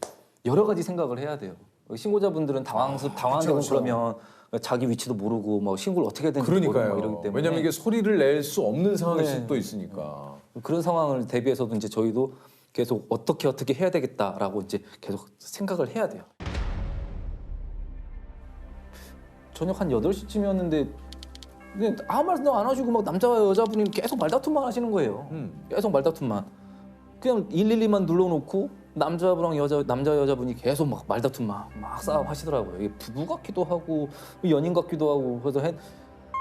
여러 가지 생각을 해야 돼요. 신고자분들은 당황하고 그렇죠. 그러면 자기 위치도 모르고 막 신고를 어떻게 해야 되는지 모르고 그러니까요. 막 이러기 때문에 왜냐면 이게 소리를 낼 수 없는 상황일 네. 수도 있으니까. 그런 상황을 대비해서도 이제 저희도 계속 어떻게 해야 되겠다라고 이제 계속 생각을 해야 돼요. 저녁 한 8시쯤이었는데 그냥 아무 말도 안 하시고 막 남자와 여자분이 계속 말다툼만 하시는 거예요. 계속 말다툼만. 그냥 112만 눌러놓고 남자분랑 여자분이 계속 막 말다툼만 막 싸움하시더라고요. 이게 부부 같기도 하고 연인 같기도 하고 그래서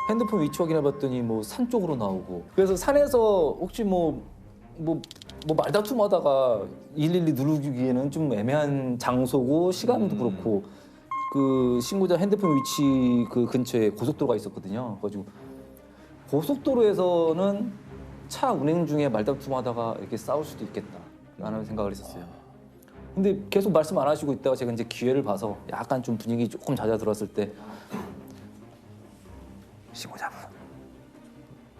핸드폰 위치 확인해봤더니 뭐 산 쪽으로 나오고 그래서 산에서 혹시 뭐 말다툼하다가 112 누르기에는 좀 애매한 장소고 시간도 그렇고 그 신고자 핸드폰 위치 그 근처에 고속도로가 있었거든요. 그래가지고 고속도로에서는 차 운행 중에 말다툼하다가 이렇게 싸울 수도 있겠다라는 생각을 했었어요. 근데 계속 말씀 안 하시고 있다가 제가 이제 기회를 봐서 약간 좀 분위기 조금 잦아들었을 때 신고자분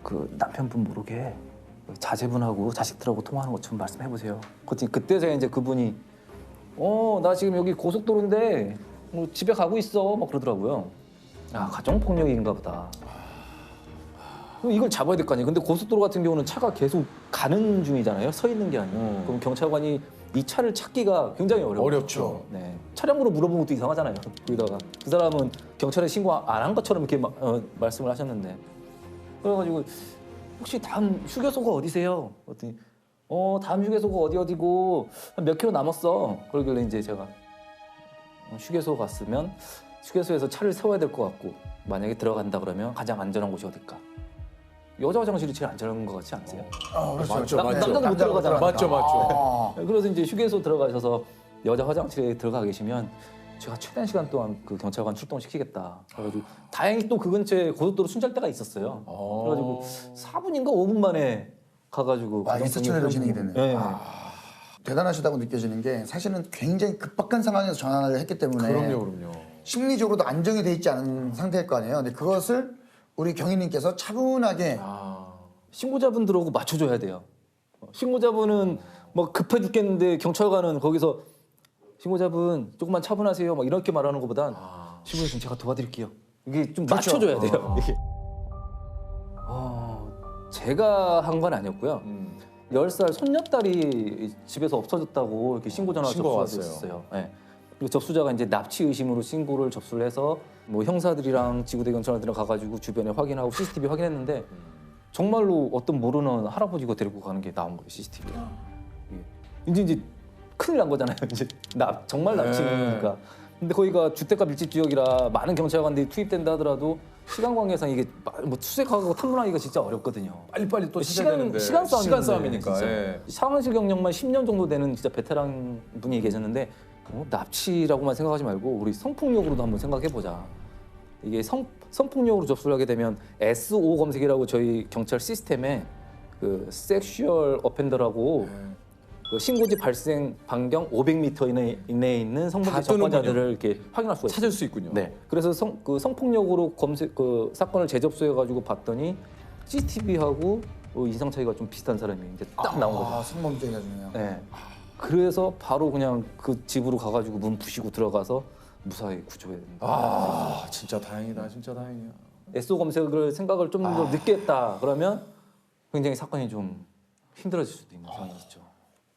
그 남편분 모르게 자제분하고 자식들하고 통화하는 것처럼 말씀해 보세요. 그때 제가 이제 그분이 나 지금 여기 고속도로인데 뭐 집에 가고 있어 막 그러더라고요. 아 가정폭력인가 보다. 그럼 이걸 잡아야 될 거 아니에요. 근데 고속도로 같은 경우는 차가 계속 가는 중이잖아요. 서 있는 게 아니고. 그럼 경찰관이 이 차를 찾기가 굉장히 어렵죠. 네. 차량으로 물어보는 것도 이상하잖아요. 거기다가 그 사람은 경찰에 신고 안 한 것처럼 이렇게 말씀을 하셨는데 그래가지고 혹시 다음 휴게소가 어디세요? 그랬더니 다음 휴게소가 어디고 몇 킬로 남았어. 그러길래 이제 제가 휴게소 갔으면 휴게소에서 차를 세워야 될 것 같고 만약에 들어간다 그러면 가장 안전한 곳이 어딜까? 여자 화장실이 제일 안전한 것 같지 않으세요? 맞죠. 남자도 못 들어가잖아요. 맞죠. 그래서 이제 휴게소 들어가셔서 여자 화장실에 들어가 계시면 제가 최단 시간 동안 그 경찰관 출동시키겠다. 그래가지고 다행히 또 그 근처에 고속도로 순찰대가 있었어요. 그래가지고 4분인가 5분 만에 가가지고 일사천리로 진행이 되네요. 네. 대단하시다고 느껴지는 게 사실은 굉장히 급박한 상황에서 전화를 했기 때문에 그럼요. 심리적으로도 안정이 돼 있지 않은 상태일 거 아니에요. 근데 그것을 우리 경위님께서 차분하게 신고자분들하고 맞춰줘야 돼요. 신고자분은 뭐 급해 죽겠는데 경찰관은 거기서 신고자분 조금만 차분하세요. 막 이렇게 말하는 것보단 신고자분 제가 도와드릴게요. 이게 좀 그렇죠. 맞춰줘야 돼요. 이게. 제가 한 건 아니었고요. 10살 손녀딸이 집에서 없어졌다고 이렇게 신고 전화가 신고가 접수됐어요. 네. 그리고 접수자가 이제 납치 의심으로 신고를 접수를 해서 뭐 형사들이랑 지구대 경찰들이랑 가가지고 주변에 확인하고 CCTV 확인했는데 정말로 어떤 모르는 할아버지가 데리고 가는 게 나온 거예요, CCTV에. 이제 큰일 난 거잖아요. 이제 정말 납치니까. 근데 거기가 주택가 밀집 지역이라 많은 경찰관들이 투입된다 하더라도 시간 관계상 이게 뭐 수색하고 탐문하기가 진짜 어렵거든요. 빨리빨리 또 찾아야 되는데. 시간 싸움이니까. 진짜. 예. 상황실 경력만 10년 정도 되는 진짜 베테랑 분이 계셨는데 납치라고만 생각하지 말고 우리 성폭력으로도 한번 생각해보자. 이게 성폭력으로 접수를 하게 되면 SO 검색이라고 저희 경찰 시스템에 그 섹슈얼 어펜더라고 그 신고지 발생 반경 500m 이내에 있는 성범죄 접근자들을 이렇게 확인할 수가 있어요. 찾을 수 있군요. 네. 그래서 성폭력으로 그 사건을 재접수해 가지고 봤더니 CCTV하고 인상 차이가 좀 비슷한 사람이 이제 딱 나온 거죠. 성범죄가 중요해요. 네. 그래서 바로 그냥 그 집으로 가가지고 문 부시고 들어가서 무사히 구조해야 됩니다. 진짜 다행이다. 진짜 다행이야. SO 검색을 생각을 좀 더 늦게 했다 그러면 굉장히 사건이 좀 힘들어질 수도 있는 상황이죠.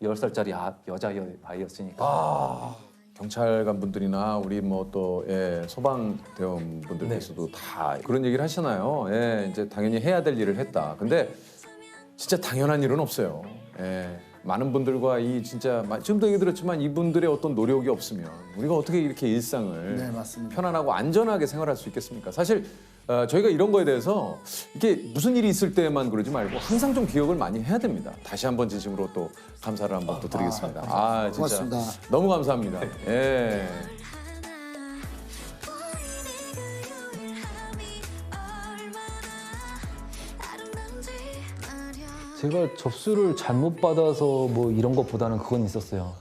10살짜리 여자 아이였으니까. 경찰관 분들이나 우리 뭐 또 소방대원 분들께서도 다 그런 얘기를 하시잖아요. 이제 당연히 해야 될 일을 했다. 근데 진짜 당연한 일은 없어요. 많은 분들과 이 진짜 지금도 얘기 들었지만 이분들의 어떤 노력이 없으면 우리가 어떻게 이렇게 일상을 네, 맞습니다. 편안하고 안전하게 생활할 수 있겠습니까? 사실 저희가 이런 거에 대해서 이게 무슨 일이 있을 때만 그러지 말고 항상 좀 기억을 많이 해야 됩니다. 다시 한번 진심으로 또 감사를 한번 또 드리겠습니다. 진짜 고맙습니다. 너무 감사합니다. 예. 제가 접수를 잘못 받아서 뭐 이런 것보다는 그건 있었어요.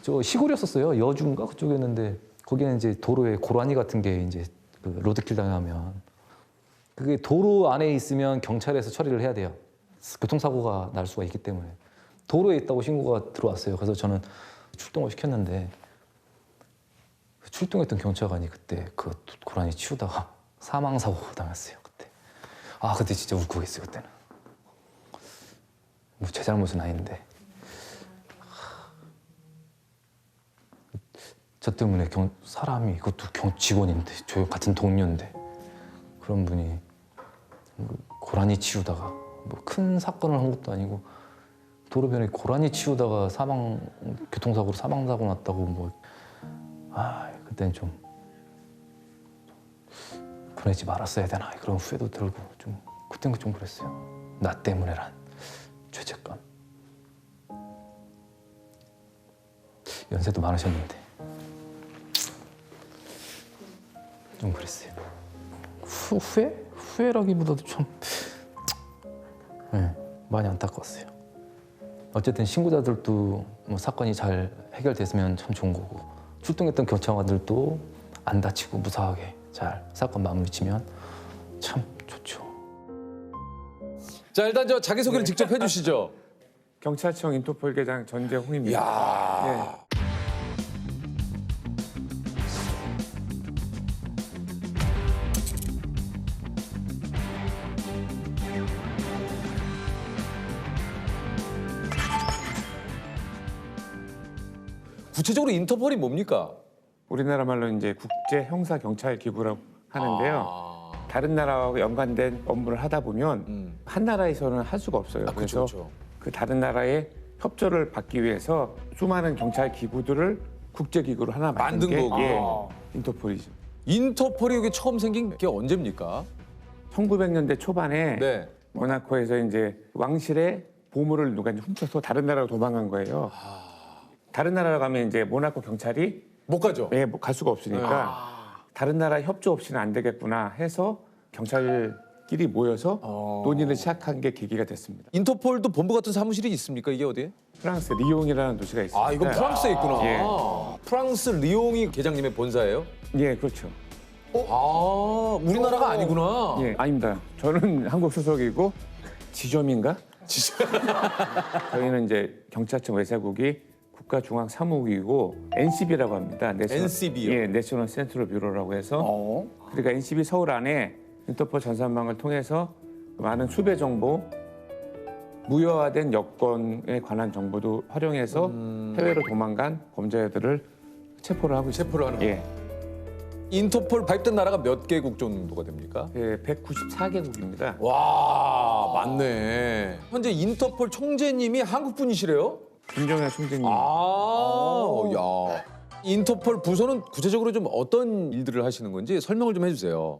저 시골이었었어요. 여주인가 그쪽이었는데 거기는 이제 도로에 고라니 같은 게 이제 그 로드킬 당하면 그게 도로 안에 있으면 경찰에서 처리를 해야 돼요. 교통사고가 날 수가 있기 때문에 도로에 있다고 신고가 들어왔어요. 그래서 저는 출동을 시켰는데 출동했던 경찰관이 그때 그 고라니 치우다가 사망사고 당했어요. 그때. 아 그때 진짜 울컥했어요. 그때는. 뭐 제 잘못은 아닌데 저 때문에 사람이 그것도 직원인데 저 같은 동료인데 그런 분이 고라니 치우다가 뭐 큰 사건을 한 것도 아니고 도로변에 고라니 치우다가 교통사고로 사망사고 났다고 그때는 좀 보내지 말았어야 되나 그런 후회도 들고 좀 그때는 좀 그랬어요. 나 때문에란 죄책감. 연세도 많으셨는데 좀 그랬어요. 후회라기보다도 좀 많이 안타까웠어요. 어쨌든 신고자들도 뭐 사건이 잘 해결됐으면 참 좋은 거고 출동했던 경찰관들도 안 다치고 무사하게 잘 사건 마무리 치면 참 좋죠. 자 일단 저 자기소개를 직접 해주시죠. 경찰청 인터폴 계장 전재홍입니다. 야. 구체적으로 인터폴이 뭡니까? 우리나라 말로 이제 국제 형사 경찰 기구라고 하는데요. 다른 나라와 연관된 업무를 하다 보면 한 나라에서는 할 수가 없어요. 그래서 그 다른 나라의 협조를 받기 위해서 수많은 경찰 기구들을 국제 기구로 하나 만든 게 인터폴이죠. 인터폴이 여기 처음 생긴 게 언제입니까? 1900년대 초반에 모나코에서 이제 왕실의 보물을 누가 훔쳐서 다른 나라로 도망간 거예요. 다른 나라로 가면 이제 모나코 경찰이 못 가죠. 네, 갈 수가 없으니까 다른 나라 협조 없이는 안 되겠구나 해서 경찰끼리 모여서 논의를 시작한 게 계기가 됐습니다. 인터폴도 본부 같은 사무실이 있습니까? 이게 어디에? 프랑스 리옹이라는 도시가 있습니다. 아, 이건 프랑스에 있구나. 예. 프랑스 리옹이 계장님의 본사예요? 예, 그렇죠. 아, 우리나라가 아니구나. 예, 아닙니다. 저는 한국 소속이고 지점인가? 저희는 이제 경찰청 외사국이 국가중앙사무국이고 NCB라고 합니다. NCB요? 예, 내셔널 센트럴 뷰로라고 해서 그러니까 NCB 서울 안에 인터폴 전산망을 통해서 많은 수배 정보, 무효화된 여권에 관한 정보도 활용해서 해외로 도망간 범죄자들을 체포를 하고 있습니다. 체포를 하는 거예요? 인터폴 가입된 나라가 몇 개국 정도가 됩니까? 예, 194개국입니다. 와, 맞네. 현재 인터폴 총재님이 한국 분이시래요? 김정일 총재님. 야. 인터폴 부서는 구체적으로 좀 어떤 일들을 하시는 건지 설명을 좀 해주세요.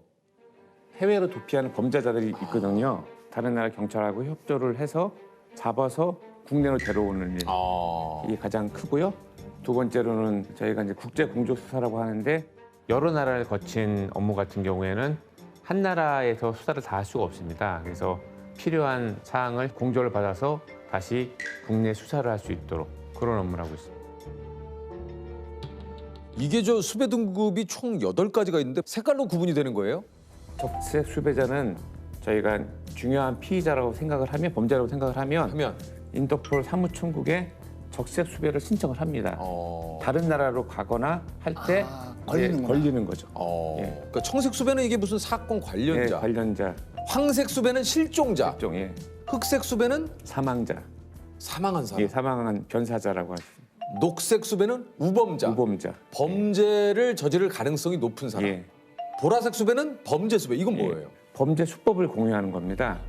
해외로 도피하는 범죄자들이 있거든요. 다른 나라 경찰하고 협조를 해서 잡아서 국내로 데려오는 일. 이게 가장 크고요. 두 번째로는 저희가 이제 국제 공조 수사라고 하는데 여러 나라를 거친 업무 같은 경우에는 한 나라에서 수사를 다 할 수가 없습니다. 그래서 필요한 사항을 공조를 받아서 다시 국내 수사를 할 수 있도록 그런 업무를 하고 있습니다. 이게 저 수배 등급이 총 8가지가 있는데 색깔로 구분이 되는 거예요? 적색 수배자는 저희가 중요한 피의자라고 생각을 하면 범죄라고 생각을 하면 인터폴 사무총국에 적색 수배를 신청을 합니다. 다른 나라로 가거나 할 때 걸리는 거죠. 그러니까 청색 수배는 이게 무슨 사건 관련자. 네, 관련자. 황색 수배는 실종자. 실종, 예. 흑색 수배는 사망자. 사망한 사람. 예, 사망한 변사자라고 하죠. 녹색 수배는 우범자. 우범자. 범죄를 저지를 가능성이 높은 사람. 예. 보라색 수배는 범죄 수배. 이건 뭐예요? 범죄 수법을 공유하는 겁니다.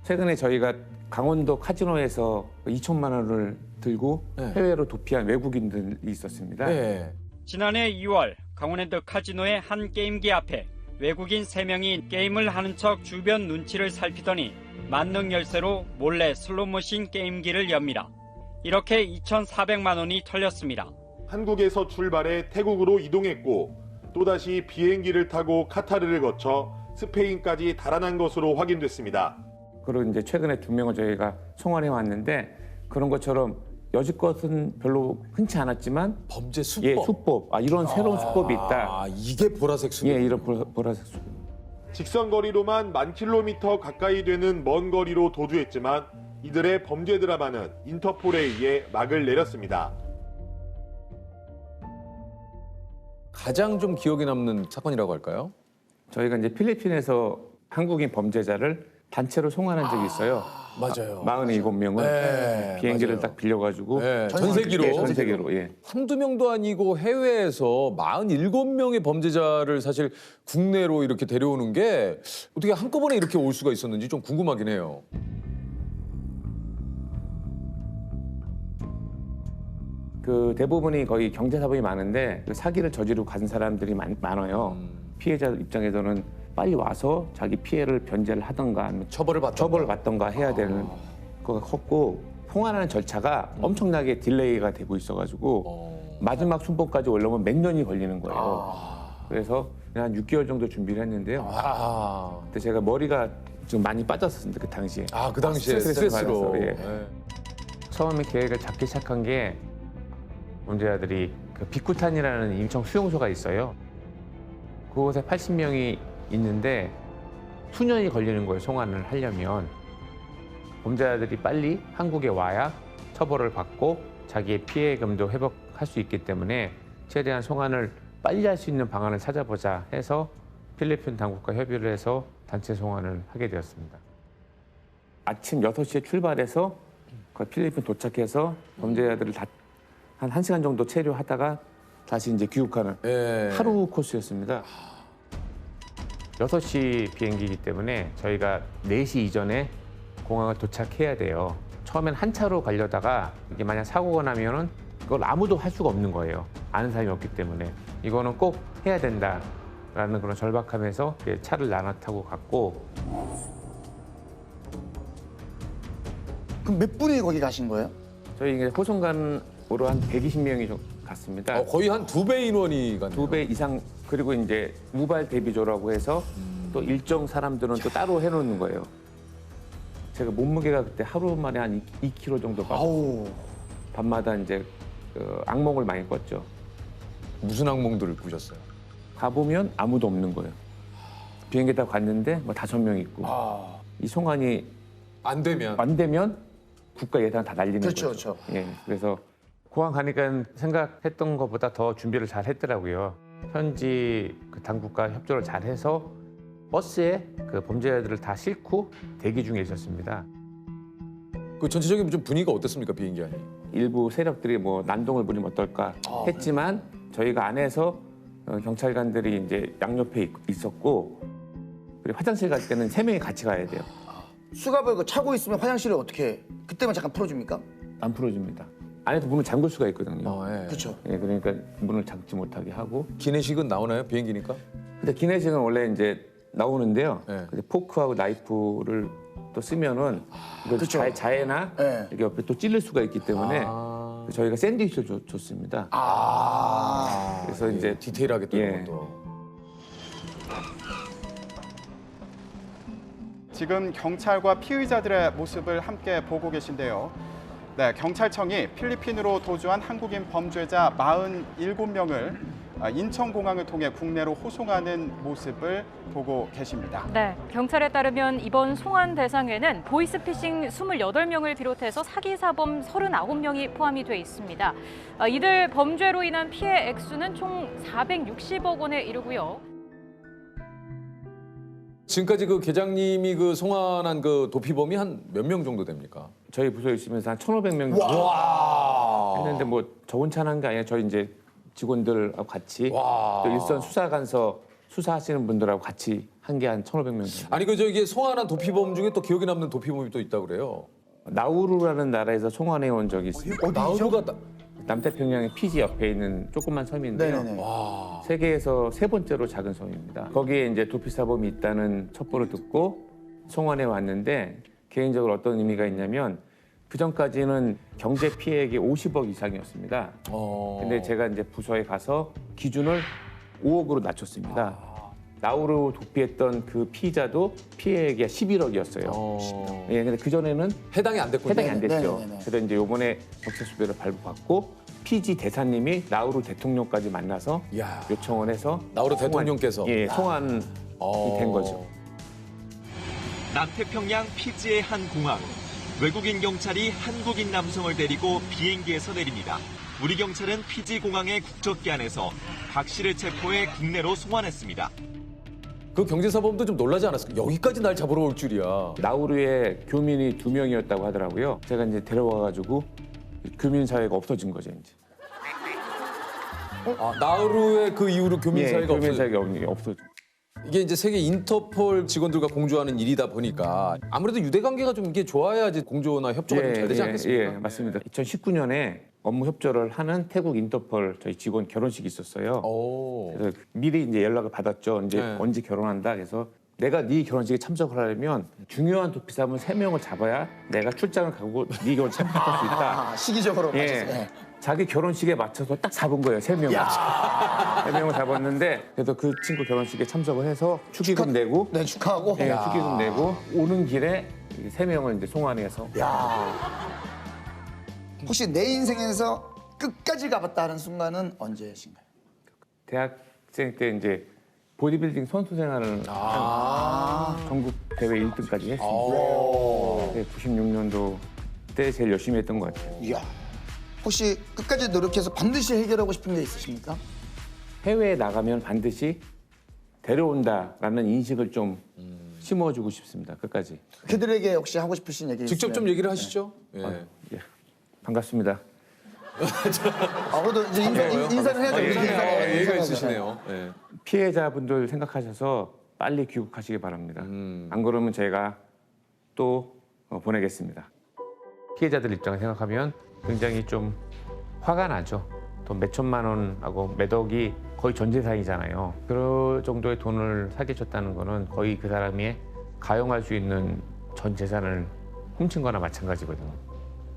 최근에 저희가 강원도 카지노에서 2천만 원을 들고 해외로 도피한 외국인들이 있었습니다. 지난해 2월 강원랜드 카지노의 한 게임기 앞에 외국인 3명이 게임을 하는 척 주변 눈치를 살피더니 만능 열쇠로 몰래 슬롯머신 게임기를 엽니다. 이렇게 2,400만 원이 털렸습니다. 한국에서 출발해 태국으로 이동했고 또다시 비행기를 타고 카타르를 거쳐 스페인까지 달아난 것으로 확인됐습니다. 그리고 이제 최근에 2명을 저희가 송환해 왔는데 그런 것처럼 여지껏은 별로 흔치 않았지만 범죄 수법. 예, 수법. 이런 새로운 수법이 있다. 이게 보라색 수법. 예, 이런 보라색 수법. 직선 거리로만 1000km 가까이 되는 먼 거리로 도주했지만 이들의 범죄 드라마는 인터폴에 의해 막을 내렸습니다. 가장 좀 기억에 남는 사건이라고 할까요? 저희가 이제 필리핀에서 한국인 범죄자를 단체로 송환한 적이 있어요. 맞아요. 47명을 네, 비행기를 맞아요. 딱 빌려가지고 전세기로. 네, 전세기로. 예. 한두 명도 아니고 해외에서 47명의 범죄자를 사실 국내로 이렇게 데려오는 게 어떻게 한꺼번에 이렇게 올 수가 있었는지 좀 궁금하긴 해요. 그 대부분이 거의 경제 사범이 많은데 그 사기를 저지르고 간 사람들이 많아요. 피해자 입장에서는 빨리 와서 자기 피해를 변제를 하던가 아니면 처벌을 받던가 해야 되는 거가 컸고 송환하는 절차가 엄청나게 딜레이가 되고 있어가지고 마지막 순번까지 올라오면 몇 년이 걸리는 거예요. 그래서 한 6개월 정도 준비를 했는데요. 그때 제가 머리가 좀 많이 빠졌었습니다. 그 당시에. 그 당시에 스트레스로. 받아서, 예. 네. 처음에 계획을 잡기 시작한 게 범죄자들이 그 비쿠탄이라는 인천 수용소가 있어요. 그곳에 80명이 있는데 수년이 걸리는 거예요. 송환을 하려면. 범죄자들이 빨리 한국에 와야 처벌을 받고 자기의 피해금도 회복할 수 있기 때문에 최대한 송환을 빨리 할 수 있는 방안을 찾아보자 해서 필리핀 당국과 협의를 해서 단체 송환을 하게 되었습니다. 아침 6시에 출발해서 필리핀 도착해서 범죄자들을 다 한 1시간 정도 체류하다가 다시 이제 귀국하는 하루 코스였습니다. 6시 비행기이기 때문에 저희가 4시 이전에 공항을 도착해야 돼요. 처음엔 한 차로 가려다가 이게 만약 사고가 나면은 그걸 아무도 할 수가 없는 거예요. 아는 사람이 없기 때문에. 이거는 꼭 해야 된다라는 그런 절박함에서 차를 나눠 타고 갔고. 그럼 몇 분이 거기 가신 거예요? 저희 이제 호송관으로 한 120명이 갔습니다. 거의 한 2배 인원이 갔네요. 2배 이상. 그리고 이제 우발 대비조라고 해서 또 일정 사람들은 또 따로 해놓는 거예요. 제가 몸무게가 그때 하루 만에 한 2kg 정도 빠졌어요. 밤마다 이제 악몽을 많이 꿨죠. 무슨 악몽들을 꾸셨어요? 가보면 아무도 없는 거예요. 비행기 타고 갔는데 뭐 5명 있고. 이 송환이 안 되면 국가 예산 다 날리는 거죠. 그렇죠. 예, 그래서 공항 가니까 생각했던 것보다 더 준비를 잘 했더라고요. 현지 그 당국과 협조를 잘 해서 버스에 그 범죄자들을 다 싣고 대기 중에 있었습니다. 그 전체적인 좀 분위기가 어땠습니까, 비행기 안이? 일부 세력들이 뭐 난동을 부리면 어떨까 했지만 저희가 안에서 경찰관들이 이제 양옆에 있었고 그리고 화장실 갈 때는 3명이 같이 가야 돼요. 수갑을 차고 있으면 화장실을 어떻게 그때만 잠깐 풀어줍니까? 안 풀어줍니다. 안에서 문을 잠글 수가 있거든요. 그렇죠. 예, 그러니까 문을 잠지 못하게 하고. 기내식은 나오나요, 비행기니까? 근데 기내식은 원래 이제 나오는데요. 근데 포크하고 나이프를 또 쓰면은 이거 자해나 이렇게 옆에 또 찔릴 수가 있기 때문에 저희가 샌드위치를 줬습니다. 그래서 이제 디테일하게 또 이런 것도. 지금 경찰과 피의자들의 모습을 함께 보고 계신데요. 네, 경찰청이 필리핀으로 도주한 한국인 범죄자 47명을 인천공항을 통해 국내로 호송하는 모습을 보고 계십니다. 네, 경찰에 따르면 이번 송환 대상에는 보이스피싱 28명을 비롯해서 사기사범 39명이 포함이 돼 있습니다. 이들 범죄로 인한 피해 액수는 총 460억 원에 이르고요. 지금까지 그 계장님이 그 송환한 그 도피범이 한 몇 명 정도 됩니까? 저희 부서에 있으면서 한 1,500명 했는데 뭐 저 혼자 한 게 아니라 저희 이제 직원들하고 같이 또 일선 수사관서 수사하시는 분들하고 같이 한 게 한 1,500명 정도. 아니 그 저기 송환한 도피범 중에 또 기억에 남는 도피범이 또 있다고 그래요. 나우루라는 나라에서 송환해 온 적이 있습니다. 나우루가 남태평양의 피지 옆에 있는 조그만 섬인데요. 세계에서 3번째로 작은 섬입니다. 거기에 이제 도피사범이 있다는 첩보를 듣고 송환해 왔는데 개인적으로 어떤 의미가 있냐면 그 전까지는 경제 피해액이 50억 이상이었습니다. 근데 제가 이제 부서에 가서 기준을 5억으로 낮췄습니다. 나우루 도피했던 그 피의자도 피해액이 11억이었어요. 예, 근데 그 전에는 해당이 안 됐군요. 해당이 안 됐죠. 그래서 이제 이번에 정책 수배를 발부받고 피지 대사님이 나우루 대통령까지 만나서 요청을 해서 나우루 대통령께서 송환 된 거죠. 남태평양 피지의 한 공항. 외국인 경찰이 한국인 남성을 데리고 비행기에서 내립니다. 우리 경찰은 피지 공항의 국적기 안에서 박 씨를 체포해 국내로 송환했습니다. 그 경제사범도 좀 놀라지 않았을까? 여기까지 날 잡으러 올 줄이야. 나우루에 교민이 2명이었다고 하더라고요. 제가 이제 데려와가지고 교민 사회가 없어진 거죠, 이제. 나우루의 그 이후로 교민 사회가 교민 사회가 없어져. 이게 이제 세계 인터폴 직원들과 공조하는 일이다 보니까 아무래도 유대 관계가 좀 이게 좋아야지 공조나 협조가 좀 잘 되지 않겠습니까? 예, 맞습니다. 2019년에 업무 협조를 하는 태국 인터폴 저희 직원 결혼식이 있었어요. 그래서 미리 이제 연락을 받았죠. 이제 언제 결혼한다. 그래서 내가 네 결혼식에 참석을 하려면 중요한 도피사문 3명을 잡아야 내가 출장을 가고 네 결혼 참석할 수 있다. 시기적으로 맞춰서. 예. 자기 결혼식에 맞춰서 딱 잡은 거예요, 3명을. 3명을 잡았는데 그래서 그 친구 결혼식에 참석을 해서 축의금 내고 네, 축하하고. 예, 야. 축의금 내고 오는 길에 3명을 이제 송환해서 혹시 내 인생에서 끝까지 가봤다 하는 순간은 언제신가요? 대학생 때 이제 보디빌딩 선수 생활을 전국 대회 1등까지 했습니다. 네, 96년도 때 제일 열심히 했던 것 같아요. 이야. 혹시 끝까지 노력해서 반드시 해결하고 싶은 게 있으십니까? 해외에 나가면 반드시 데려온다라는 인식을 좀 심어주고 싶습니다. 끝까지. 그들에게 혹시 하고 싶으신 얘기 직접 있으면. 좀 얘기를 하시죠. 예. 반갑습니다. 그래도 이제 인사를 해야죠. 예의가 있으시네요. 피해자분들 생각하셔서 빨리 귀국하시기 바랍니다. 안 그러면 제가 또 보내겠습니다. 피해자들 입장을 생각하면 굉장히 좀 화가 나죠. 돈 몇천만 원하고 몇 억이 거의 전 재산이잖아요. 그럴 정도의 돈을 사기쳤다는 거는 거의 그 사람이 가용할 수 있는 전 재산을 훔친 거나 마찬가지거든요.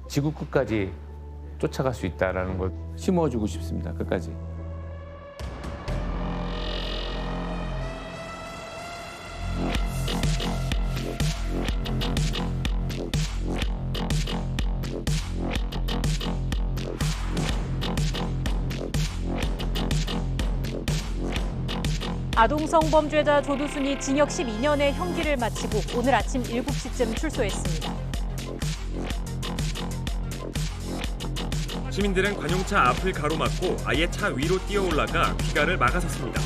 지구 끝까지 쫓아갈 수 있다는 걸 심어주고 싶습니다. 끝까지. 아동성 범죄자 조두순이 징역 12년의 형기를 마치고 오늘 아침 7시쯤 출소했습니다. 시민들은 관용차 앞을 가로막고 아예 차 위로 뛰어올라가 귀가를 막아섰습니다.